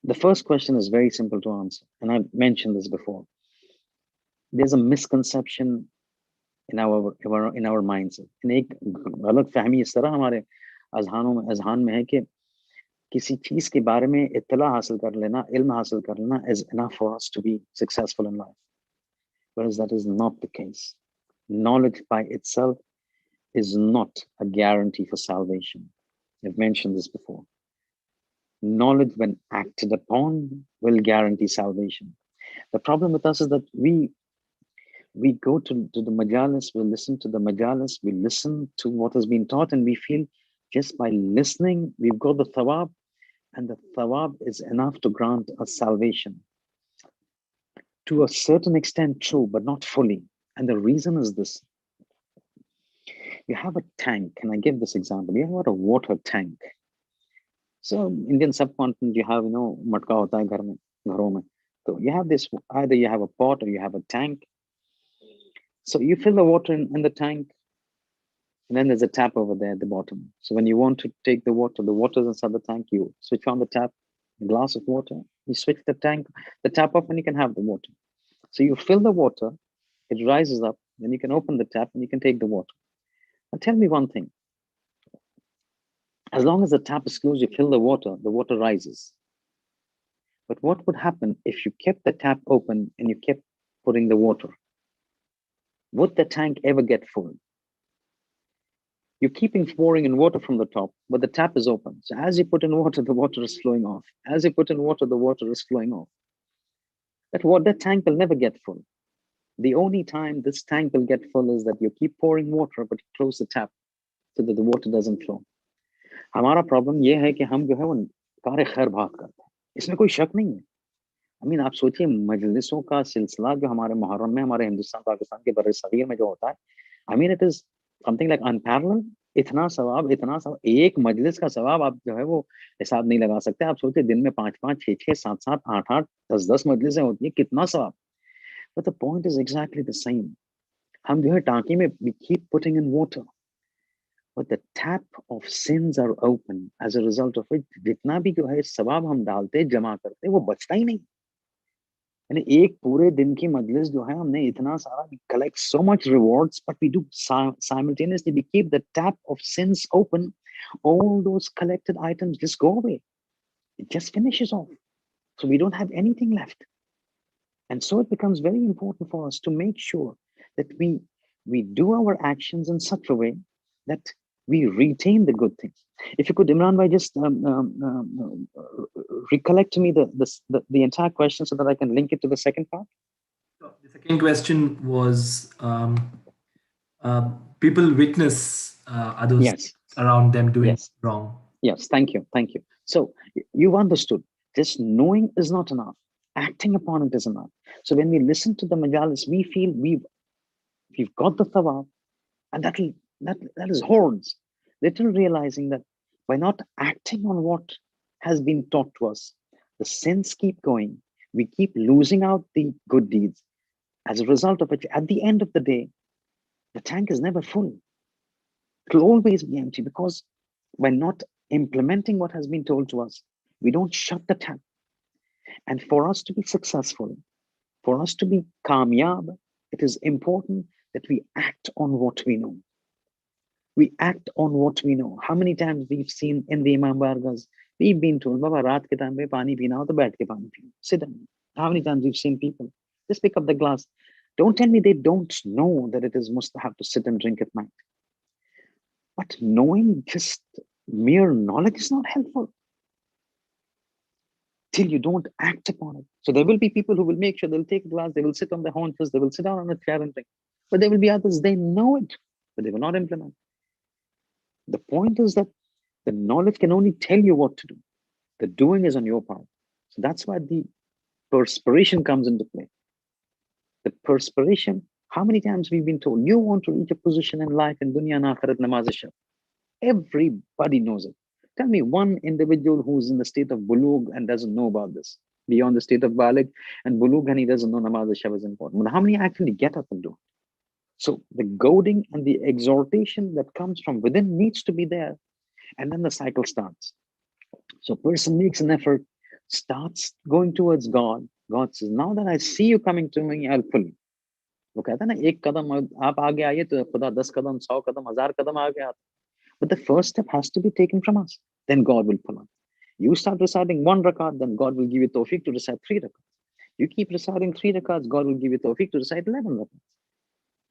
The first question is very simple to answer, and I've mentioned this before. There's a misconception in our mindset. एक गलत फहमी इस तरह हमारे अज़हान में है कि किसी चीज के बारे में इत्तला हासिल कर लेना, इल्म हासिल कर लेना is enough for us to be successful in life. Whereas that is not the case. Knowledge by itself is not a guarantee for salvation. I've mentioned this before. Knowledge, when acted upon, will guarantee salvation. The problem with us is that we go to the majalis, we listen to the majalis, we listen to what has been taught, and we feel just by listening, we've got the thawab, and the thawab is enough to grant us salvation. To a certain extent, true, but not fully. And the reason is this. You have a tank, and I give this example. You have a water tank. So Indian subcontinent, you have, matka hota hai ghar mein, gharon mein. So you have this, either you have a pot or you have a tank. So you fill the water in the tank, and then there's a tap over there at the bottom. So when you want to take the water's inside the tank, you switch on the tap, a glass of water, you switch the tap off, and you can have the water. So you fill the water, it rises up, then you can open the tap and you can take the water. Now tell me one thing. As long as the tap is closed, you fill the water rises. But what would happen if you kept the tap open and you kept putting the water? Would the tank ever get full? You're keeping pouring in water from the top, but the tap is open. So as you put in water, the water is flowing off. As you put in water, the water is flowing off. That tank will never get full. The only time this tank will get full is that you keep pouring water, but you close the tap so that the water doesn't flow. हमारा problem ये है कि हम जो है वो car खैर बात करते हैं, इसमें कोई शक नहीं है. I mean, आप सोचिए मजलिसों का सिलसिला जो हमारे मुहर्रम में, हमारे हिंदुस्तान पाकिस्तान के बर्रे सगीर में जो होता है, I mean, it is something like unparalleled. इतना सवाब, एक मजलिस का सवाब आप जो है वो हिसाब नहीं लगा सकते. आप सोचिए दिन में 5-5, 6-6, 7-7, 8-8, 10-10 मजलिसें होती है, कितना सवाब. But the point is exactly the same. हम जो है टांकी में we keep putting in water, but the tap of sins are open, as a result of which जितना भी जो है सवाब हम डालते जमा करते वो बचता ही नहीं. यानी एक पूरे दिन की मजलिस जो है हमने इतना सारा, we collect so much rewards, but we do simultaneously we keep the tap of sins open. All those collected items just go away. It just finishes off. So we don't have anything left. And so it becomes very important for us to make sure that we do our actions in such a way that we retain the good things. If you could, Imran bhai, just recollect to me the entire question so that I can link it to the second part. The second question was people witness others around them doing wrong. Yes, thank you. So you've understood. Just knowing is not enough. Acting upon it is enough. So when we listen to the majalis, we feel we've got the thawab, and that is hordes. Little realizing that by not acting on what has been taught to us, the sins keep going. We keep losing out the good deeds. As a result of which, at the end of the day, the tank is never full. It will always be empty, because by not implementing what has been told to us, we don't shut the tap. And for us to be successful, for us to be kamyab, it is important that we act on what we know. We act on what we know. How many times we've seen in the Imam Bargas, we've been told, Baba, raat ke time pe pani pina ho to baith ke pani pina. Sit down. How many times we've seen people just pick up the glass, Don't tell me they don't know that it is mustahab to sit and drink at night. But knowing just mere knowledge is not helpful till you don't act upon it. So there will be people who will make sure they'll take a glass, they will sit on their haunches, they will sit down on a chair and drink. But there will be others, they know it, but they will not implement. The point is that the knowledge can only tell you what to do. The doing is on your part. So that's why the perspiration comes into play. The perspiration, how many times we've been told, you want to reach a position in life in dunya and akhirat, namaz shab. Everybody knows it. Tell me one individual who's in the state of bulugh and doesn't know about this, beyond the state of baligh and bulugh, and he doesn't know namaz shab is important. But how many actually get up and do it? So the goading and the exhortation that comes from within needs to be there. And then the cycle starts. So a person makes an effort, starts going towards God. God says, now that I see you coming to me, I'll pull you. वो कहता है ना एक कदम आप आगे आइए तो खुदा 10 कदम 100 कदम 1000 कदम आगे आता. But the first step has to be taken from us. Then God will pull on. You start reciting 1 rakat, then God will give you tawfiq to recite 3 rakats. You keep reciting 3 rakats, God will give you tawfiq to recite 11 rakats.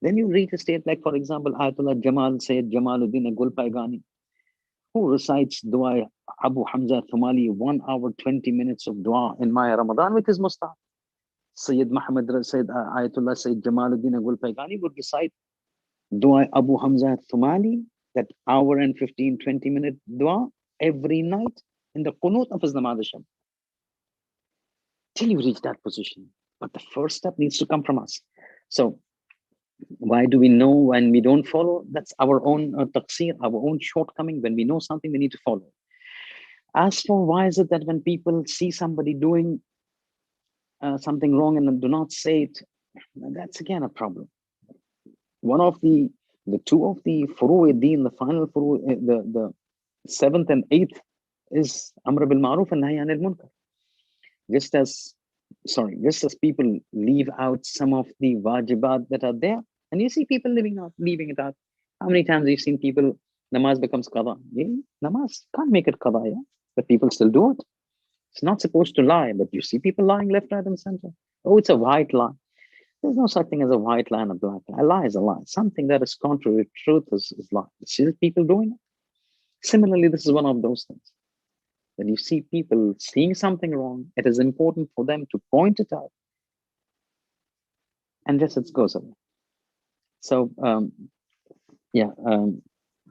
Then you reach a state like, for example, Ayatollah Jamal Sayyid Jamaluddin Gulpaigani, who recites dua Abu Hamza Thumali, 1 hour 20 minutes of dua in my Ramadan, which is mustahab. Sayyid Muhammad Sayyid Ayatollah Sayyid Jamaluddin Gulpaigani would recite dua Abu Hamza Thumali, that hour and 15-20 minute dua every night in the qunut of his namaz shab, till you reach that position. But the first step needs to come from us. So why do we know when we don't follow? That's our own taqseer, our own shortcoming. When we know something, we need to follow. As for why is it that when people see somebody doing something wrong and do not say it, that's again a problem. One of the two of the furu'id-din, the final furu', the 7th and 8th is Amr bil Ma'ruf and Nahy anil Munkar. Just as people leave out some of the wajibat that are there, and you see people leaving it out. How many times you've seen people, namaz becomes qada? Yeah, namaz can't make it qada, yeah? But people still do it. It's not supposed to lie, but you see people lying left, right, and center. Oh, it's a white lie. There's no such thing as a white lie and a black lie. A lie is a lie. Something that is contrary to truth is lie. You see people doing it? Similarly, this is one of those things. When you see people seeing something wrong, it is important for them to point it out. And just it goes away. So,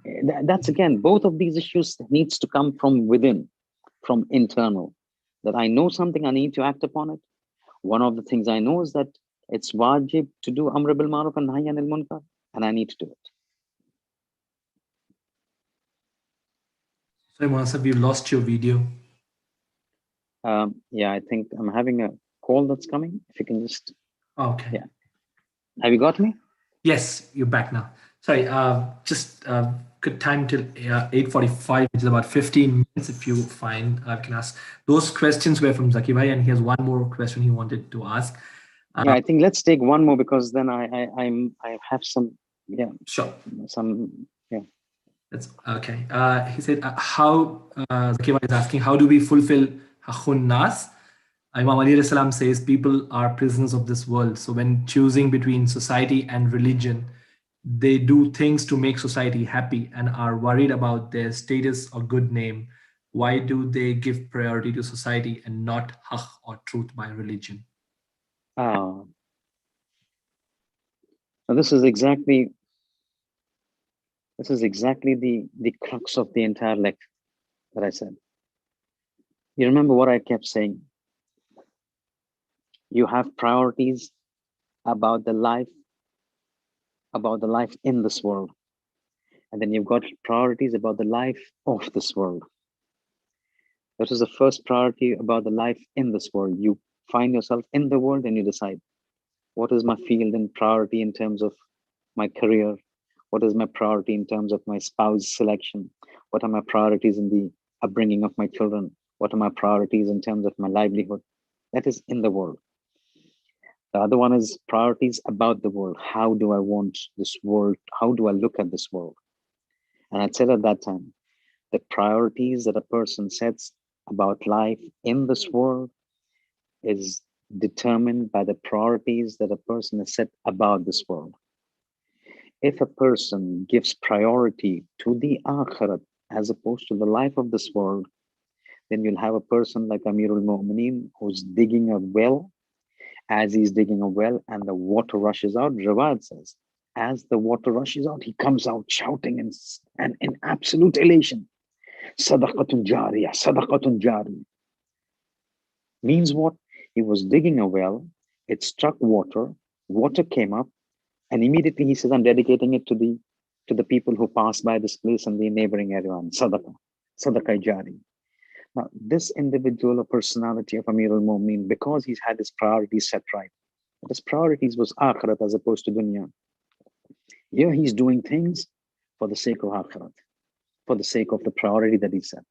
that's again, both of these issues needs to come from within, from internal. That I know something, I need to act upon it. One of the things I know is that it's wajib to do Amr bil Ma'ruf and Nahy anil Munkar, and I need to do it. Sorry, Moulana, we've lost your video. Yeah, I think I'm having a call that's coming. If you can just... Okay. Yeah. Have you got me? Yes, you're back now. Sorry, just good time till 8:45, which is about 15 minutes. If you find, I can ask. Those questions were from Zaki Bhai, and he has one more question he wanted to ask. Yeah, I think let's take one more, because then I have some, yeah. Sure. Some, yeah. That's okay. He said, Zaki Bhai is asking, how do we fulfill Haqqun Nas? Imam Ali salam says people are prisoners of this world. So when choosing between society and religion, they do things to make society happy and are worried about their status or good name. Why do they give priority to society and not haqq or truth by religion? So this is exactly the crux of the entire lecture that I said. You remember what I kept saying? You have priorities about the life in this world. And then you've got priorities about the life of this world. That is the first priority, about the life in this world. You find yourself in the world and you decide, what is my field and priority in terms of my career? What is my priority in terms of my spouse selection? What are my priorities in the upbringing of my children? What are my priorities in terms of my livelihood? That is in the world. The other one is priorities about the world. How do I want this world? How do I look at this world? And I said at that time, the priorities that a person sets about life in this world is determined by the priorities that a person has set about this world. If a person gives priority to the akhirat as opposed to the life of this world, then you'll have a person like Amirul Mu'mineen who's digging a well. As he's digging a well and the water rushes out, Rawad says, as the water rushes out, he comes out shouting and in absolute elation. Sadaqatun jariyah, sadaqatun jariyah. Means what? He was digging a well, it struck water, water came up, and immediately he says, I'm dedicating it to the people who pass by this place and the neighboring area. Sadaqah, sadaqah jari. Now, this individual or personality of Amirul Mu'mineen, because he's had his priorities set right, his priorities was akhirat as opposed to dunya. Here he's doing things for the sake of akhirat, for the sake of the priority that he set.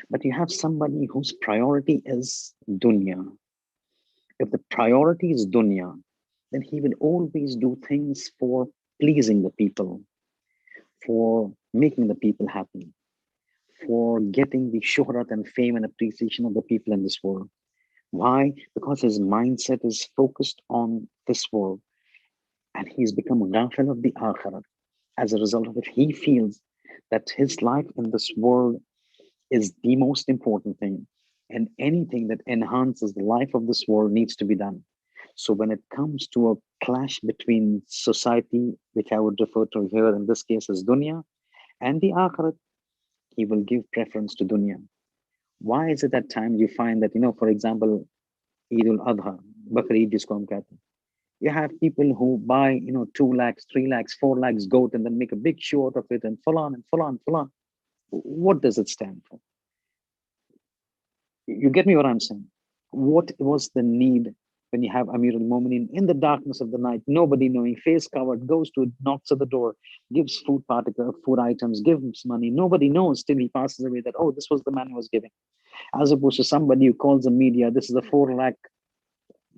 But you have somebody whose priority is dunya. If the priority is dunya, then he will always do things for pleasing the people, for making the people happy, for getting the shuhrat and fame and appreciation of the people in this world. Why? Because his mindset is focused on this world and he's become ghafil of the akhirat. As a result of it, he feels that his life in this world is the most important thing, and anything that enhances the life of this world needs to be done. So when it comes to a clash between society, which I would refer to here in this case as dunya, and the akhirat, he will give preference to dunya. Why is it at times you find that, for example, Eid al-Adha, Bakri Eid jisko hum kehte hain, you have people who buy, 2 lakhs, 3 lakhs, 4 lakhs goat and then make a big show out of it and full on. What does it stand for? You get me what I'm saying? What was the need when you have Amirul Mu'mineen in the darkness of the night, nobody knowing, face covered, goes to, knocks at the door, gives food items, gives money. Nobody knows till he passes away that, oh, this was the man who was giving. As opposed to somebody who calls the media, this is a 4 lakh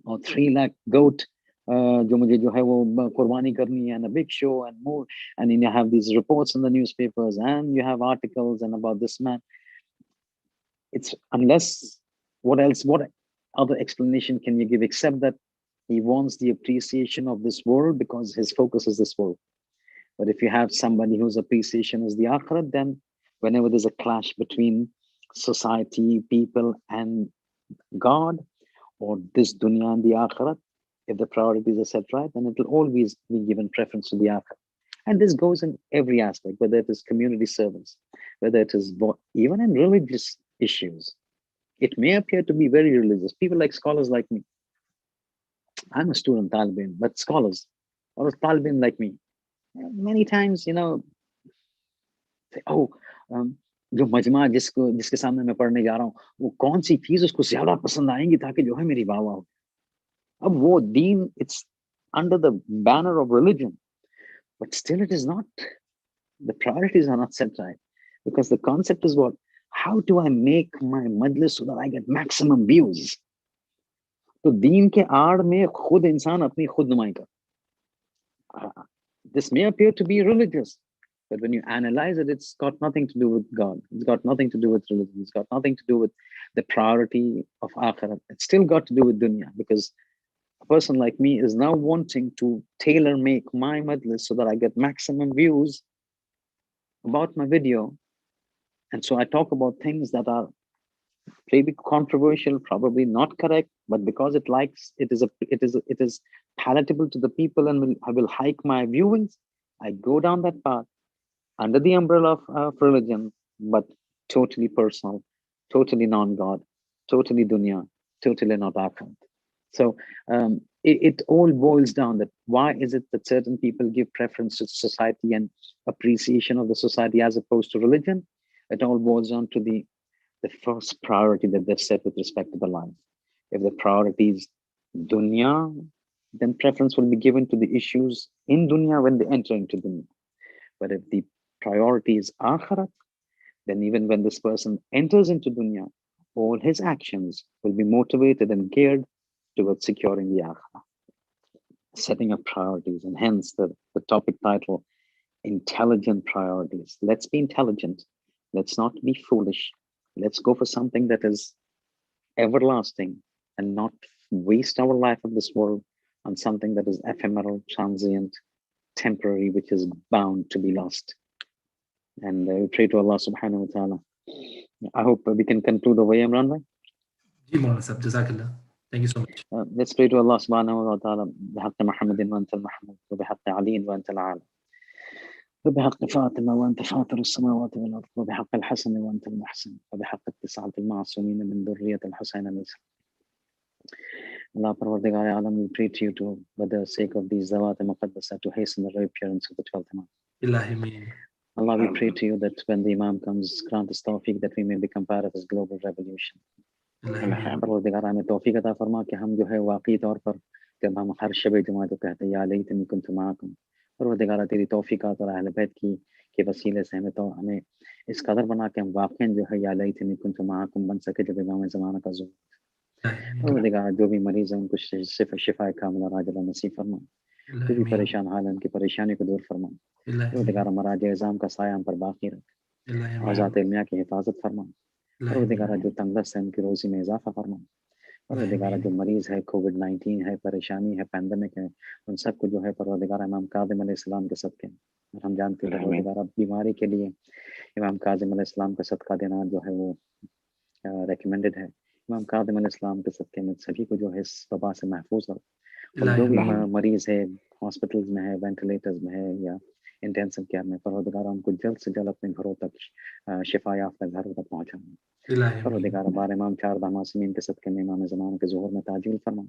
or 3 lakh goat, जो मुझे जो है वो कुर्बानी करनी है, and a big show and more, and then you have these reports in the newspapers and you have articles and about this man. It's unless what other explanation can you give except that he wants the appreciation of this world because his focus is this world. But if you have somebody whose appreciation is the akhirat, then whenever there's a clash between society, people, and God, or this dunya and the akhirat, if the priorities are set right, then it will always be given preference to the akhirat. And this goes in every aspect, whether it is community service, whether it is even in religious issues. It may appear to be very religious. People like scholars like me. I'm a student, Talibin, but scholars or Talibin like me, many times, say, oh, जो मजमा जिसके सामने मैं पढ़ने जा रहा हूँ वो कौन सी चीज उसको ज्यादा पसंद आएंगी ताकि जो है मेरी वाह वाह हो. अब वो दीन, it's under the banner of religion, but still it is not, the priorities are not set right, because the concept is what, how do I make my majlis so that I get maximum views? तो दीन के आड़ में खुद इंसान अपनी खुद नुमाई कर. This may appear to be religious, but when you analyze it, it's got nothing to do with God. It's got nothing to do with religion. It's got nothing to do with the priority of akhirat. It's still got to do with dunya, because a person like me is now wanting to tailor make my majlis so that I get maximum views about my video. And so I talk about things that are maybe controversial, probably not correct, but because it is palatable to the people and I will hike my viewings, I go down that path under the umbrella of religion, but totally personal, totally non-God, totally dunya, totally not akhirat. So it all boils down that why is it that certain people give preference to society and appreciation of the society as opposed to religion? It all boils down to the first priority that they've set with respect to the life. If the priority is dunya, then preference will be given to the issues in dunya when they enter into dunya. But if the priority is akhirat, then even when this person enters into dunya, all his actions will be motivated and geared towards securing the akhirah, setting up priorities, and hence the topic title, intelligent priorities. Let's be intelligent. Let's not be foolish. Let's go for something that is everlasting and not waste our life of this world on something that is ephemeral, transient, temporary, which is bound to be lost. And we pray to Allah subhanahu wa ta'ala. I hope we can conclude the way, Imran bhai. Ji Maulana Sahab, Jazakallah. Thank you so much. Let's pray to Allah subhanahu wa ta'ala. بحق محمد وأنت المحمود وبحق علي وأنت العالم وبحق فاطمة وأنت فاطر السماوات والأرض وبحق الحسن وأنت المحسن وبحق التسعة المعصومين من ذرية الحسين الإسلام. Allah Parvardigar Alam, we pray to you to, for the sake of these Zawat Muqaddasa, to hasten the reappearance of the 12th Imam. Ilahi. Allah, we pray to you that when the Imam comes, grant us tawfiq that we may become part of his global revolution. Parvardigar हमें तौफीक अता फरमा कि हम जो है वाकई तौर पर जब हम हर शब जुमा को कहते हैं या लैतनी कुन्तु माअकुम, परवरदिगार तेरी तौफीकात और अहल बैत की के वसीले से हमें तो हमें इस कदर बना के हम वाकई जो है या लैतनी कुन्तु माअकुम बन सके जब इमाम ज़माना का ज़ुहूर। परवरदिगार जो भी मरीज हैं उनको शिफा कामिला राजिला नसीब फरमा, जो भी परेशान हाल है उनकी परेशानी को दूर फरमा। परवरदिगार मराज इज़ाम का साया हम पर बाकी रख, औज़ात इल्मिया की हिफाजत फरमा। परवरदिगार जो तंगदस्त है उनकी रोजी में इजाफा फरमा। परवरदिगार जो मरीज है, कोविड-19 है, परेशानी है, पैंडेमिक है, उन सबको जो है परवरदिगार इमाम काज़िम अलैहिस्सलाम के सदके, और हम जानते हैं परवरदिगार बीमारी के लिए इमाम काज़िम अलैहिस्सलाम का सदका देना जो है वो रेकमेंडेड है। इमाम काज़िम अलैहिस्सलाम के सदके में सभी को जो है इस वबा से महफूज रख, और जो भी मरीज है हॉस्पिटल्स में है, वेंटिलेटर्स में है या इंटेंसिव केयर में, परवरदिगार उनको जल्द से जल्द अपने घरों तक शिफा याफ्ता घरों तक पहुँचाना। परवरदिगार बार इमाम चार मासूमीन के सदके में इमाम ज़माना के ज़ुहूर में ताजील फरमा,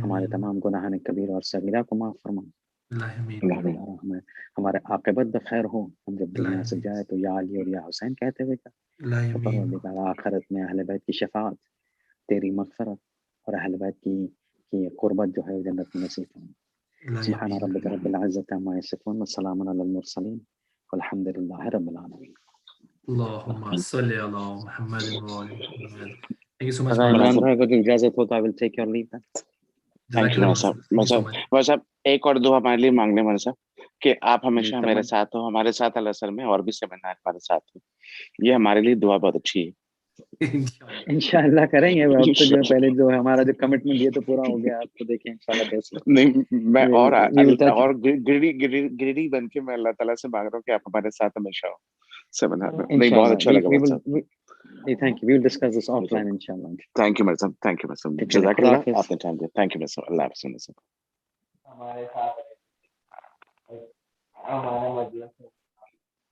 हमारे तमाम गुनाहान कबीर और सगीरा को माफ़ फरमा। हमें हमारे आक़िबत बखैर हो, हम जब दुनिया से जाए तो या अली और या हुसैन कहते हुए जाए। परवरदिगार आखिरत में अहले बैत की शफाअत, तेरी मग़फ़िरत और अहले बैत की क़ुर्बत जो है जन्नत में नसीब फरमा। सुब्हान रब्बिका रब्बिल इज़्ज़ति अम्मा यसिफ़ून व सलामुन अलल मुरसलीन वल्हम्दुलिल्लाहि रब्बिल आलमीन। Allahumma salli ala Muhammadin wa ali Muhammad. Thank you so much. Imran भाई अगर इजाजत हो तो I will take your leave then. Thank you भाई साहब एक और दुआ हमारे लिए मांगने वाले साहब कि आप हमेशा मेरे साथ हो, हमारे साथ अल-असर में और भी सेमिनार हमारे साथ हो, ये हमारे लिए दुआ बहुत अच्छी है। इंशाल्लाह करेंगे। अब तो जो पहले जो हमारा जो कमिटमेंट ये तो पूरा हो गया, आप तो देखें इंशाल्लाह कैसे। नहीं मैं और गिरडी बन के मैं अल्लाह ताला से मांग रहा हूँ कि आप हमारे साथ हमेशा हो सेमिनार में। नहीं बहुत अच्छा लगा। Thank you. We will discuss this offline inshallah. Thank you Marsam. Thank you Marsam. Jazakallah. आपने टाइम दिया। Thank you Marsam. Allah हाफ़िज़। हमारे साथ